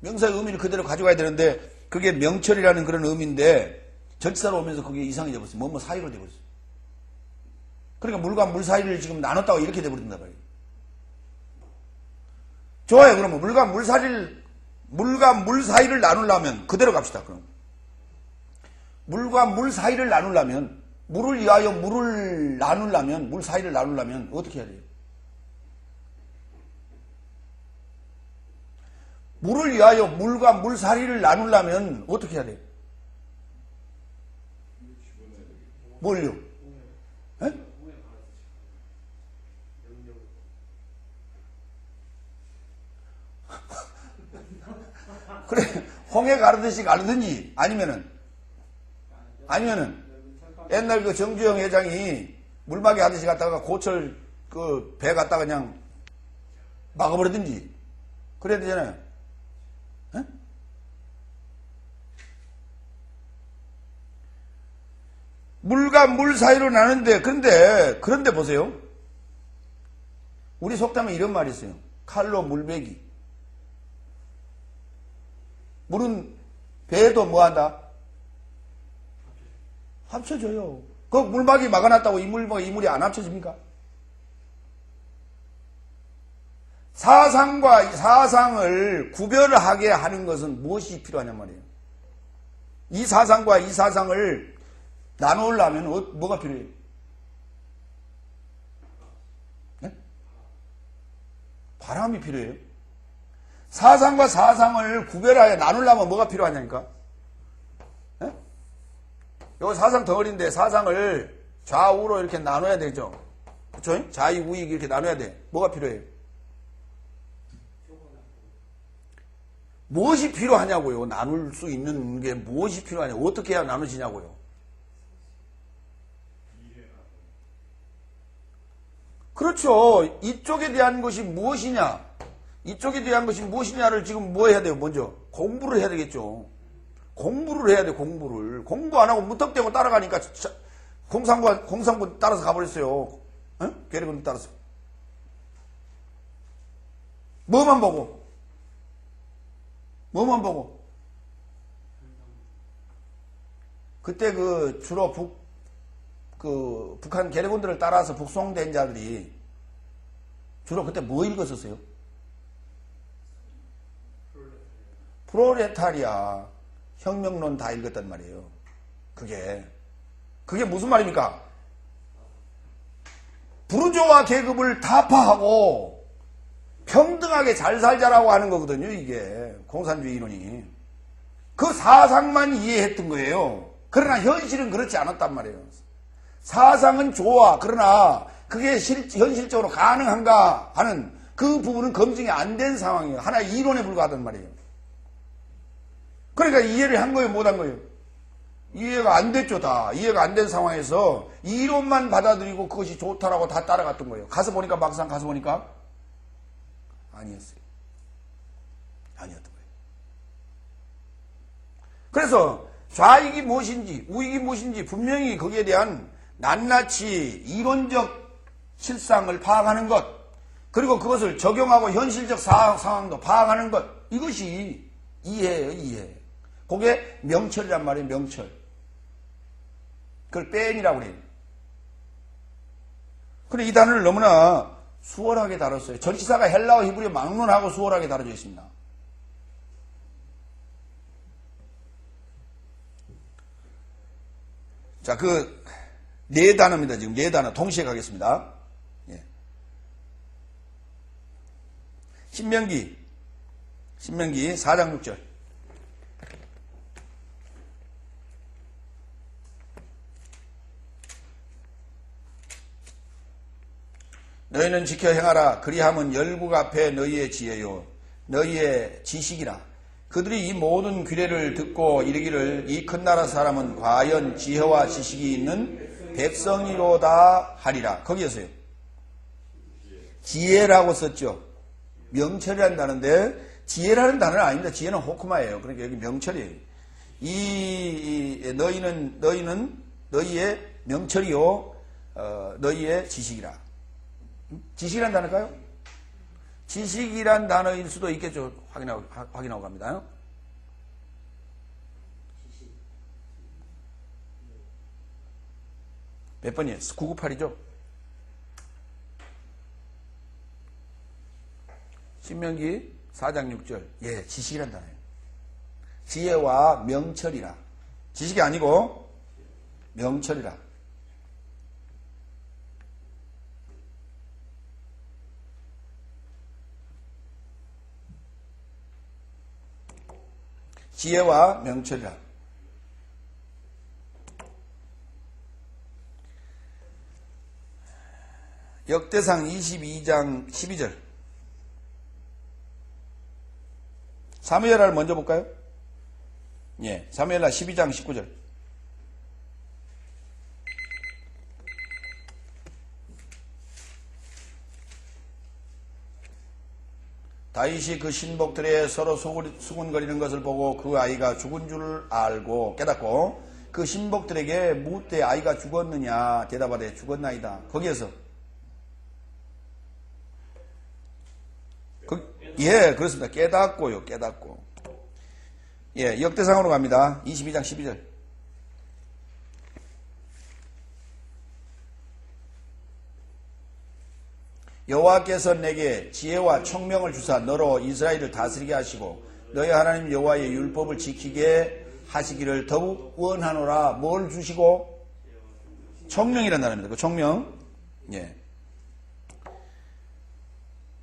명사의 의미를 그대로 가지고 와야 되는데 그게 명철이라는 그런 의미인데 전치사로 오면서 그게 이상해져 버렸어요. 뭐뭐 사이로 돼버렸어요. 그러니까 물과 물 사이를 지금 나눴다고 이렇게 돼버린다 말이에요. 좋아요. 그러면 물과 물 사이를 나누려면 그대로 갑시다. 그럼 물과 물 사이를 나누려면 물을 위하여 물을 나누려면 물 사이를 나누려면 어떻게 해야 돼요? 물을 위하여 물과 물 사이를 나누려면 어떻게 해야 돼요? 뭘요? 에? 그래, 홍해 가르듯이 가르든지 아니면은 옛날 그 정주영 회장이 물막이 하듯이 갔다가 고철 그 배 갔다가 그냥 막아버리든지 그래야 되잖아요. 에? 물과 물 사이로 나는데, 그런데 보세요. 우리 속담에 이런 말이 있어요. 칼로 물베기. 물은 배도 뭐 한다? 합쳐져요. 그 물막이 막아놨다고 이 물이 안 합쳐집니까? 사상과 사상을 구별하게 하는 것은 무엇이 필요하냔 말이에요. 이 사상과 이 사상을 나누려면 뭐가 필요해요? 네? 바람이 필요해요. 사상과 사상을 구별하여 나누려면 뭐가 필요하냐니까? 네? 이거 사상 덩어리인데 사상을 좌우로 이렇게 나눠야 되죠. 그렇죠? 좌익, 우익 이렇게 나눠야 돼. 뭐가 필요해요? 무엇이 필요하냐고요? 나눌 수 있는 게 무엇이 필요하냐고. 어떻게 해야 나누지냐고요? 그렇죠. 이쪽에 대한 것이 무엇이냐? 이쪽에 대한 것이 무엇이냐를 지금 뭐 해야 돼요? 먼저 공부를 해야 되겠죠. 공부를 해야 돼. 공부 안 하고 무턱대고 따라가니까 공상부 따라서 가버렸어요. 응? 계획을 따라서. 뭐만 보고? 그때 주로 북한 계례군들을 따라서 북송된 자들이 주로 그때 뭐 읽었었어요? 프롤레타리아 혁명론 다 읽었단 말이에요. 그게 무슨 말입니까? 부르조아 계급을 타파하고 평등하게 잘 살자라고 하는 거거든요. 이게 공산주의 이론이. 그 사상만 이해했던 거예요. 그러나 현실은 그렇지 않았단 말이에요. 사상은 좋아. 그러나 그게 현실적으로 가능한가 하는 그 부분은 검증이 안 된 상황이에요. 하나의 이론에 불과하단 말이에요. 그러니까 이해를 한 거예요? 못 한 거예요? 이해가 안 됐죠. 다 이해가 안 된 상황에서 이론만 받아들이고 그것이 좋다라고 다 따라갔던 거예요. 막상 가서 보니까 아니었어요. 아니었던 거예요. 그래서 좌익이 무엇인지 우익이 무엇인지 분명히 거기에 대한 낱낱이 이론적 실상을 파악하는 것, 그리고 그것을 적용하고 현실적 상황도 파악하는 것, 이것이 이해예요. 이해. 그게 명철이란 말이에요. 명철. 그걸 뺀이라고 그래요. 근데 이 단어를 너무나 수월하게 다뤘어요. 전치사가 헬라어, 히브리어 막론하고 수월하게 다뤄져 있습니다. 자, 네 단어입니다. 지금 네 단어 동시에 가겠습니다. 예. 신명기 4장 6절. 너희는 지켜 행하라. 그리함은 열국 앞에 너희의 지혜요 너희의 지식이라. 그들이 이 모든 규례를 듣고 이르기를 이 큰 나라 사람은 과연 지혜와 지식이 있는 백성이로다 하리라. 거기에서요. 지혜라고 썼죠. 명철이라는 단어인데 지혜라는 단어는 아닙니다. 지혜는 호크마예요. 그러니까 여기 명철이에요. 너희는 너희의 명철이요 너희의 지식이라. 지식이란 단어일까요? 지식이란 단어일 수도 있겠죠. 확인하고 갑니다. 몇 번이에요? 998이죠? 신명기 4장 6절. 예, 지식이란 단어예요. 지혜와 명철이라. 지식이 아니고 명철이라. 지혜와 명철이라. 역대상 22장 12절. 사무엘하를 먼저 볼까요? 예, 사무엘하 12장 19절. 다윗이 그 신복들의 서로 수군거리는 것을 보고 그 아이가 죽은 줄 알고 깨닫고 그 신복들에게 무때 아이가 죽었느냐 대답하되 죽었나이다. 거기에서 예, 그렇습니다. 깨닫고요. 깨닫고. 예, 역대상으로 갑니다. 22장 12절. 여호와께서 내게 지혜와 총명을 주사 너로 이스라엘을 다스리게 하시고 너희 하나님 여호와의 율법을 지키게 하시기를 더욱 원하노라. 뭘 주시고? 총명이라는 단어입니다. 그 총명. 예.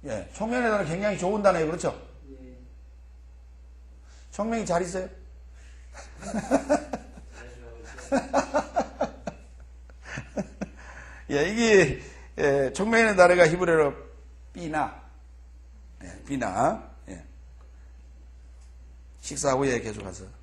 예. 총명이라는 단어 굉장히 좋은 단어예요. 그렇죠? 예. 총명이 잘 있어요? 예, 이게, 예, 총명이라는 단어가 히브리어로 삐나. 예, 삐나. 예. 식사 후에 계속해서.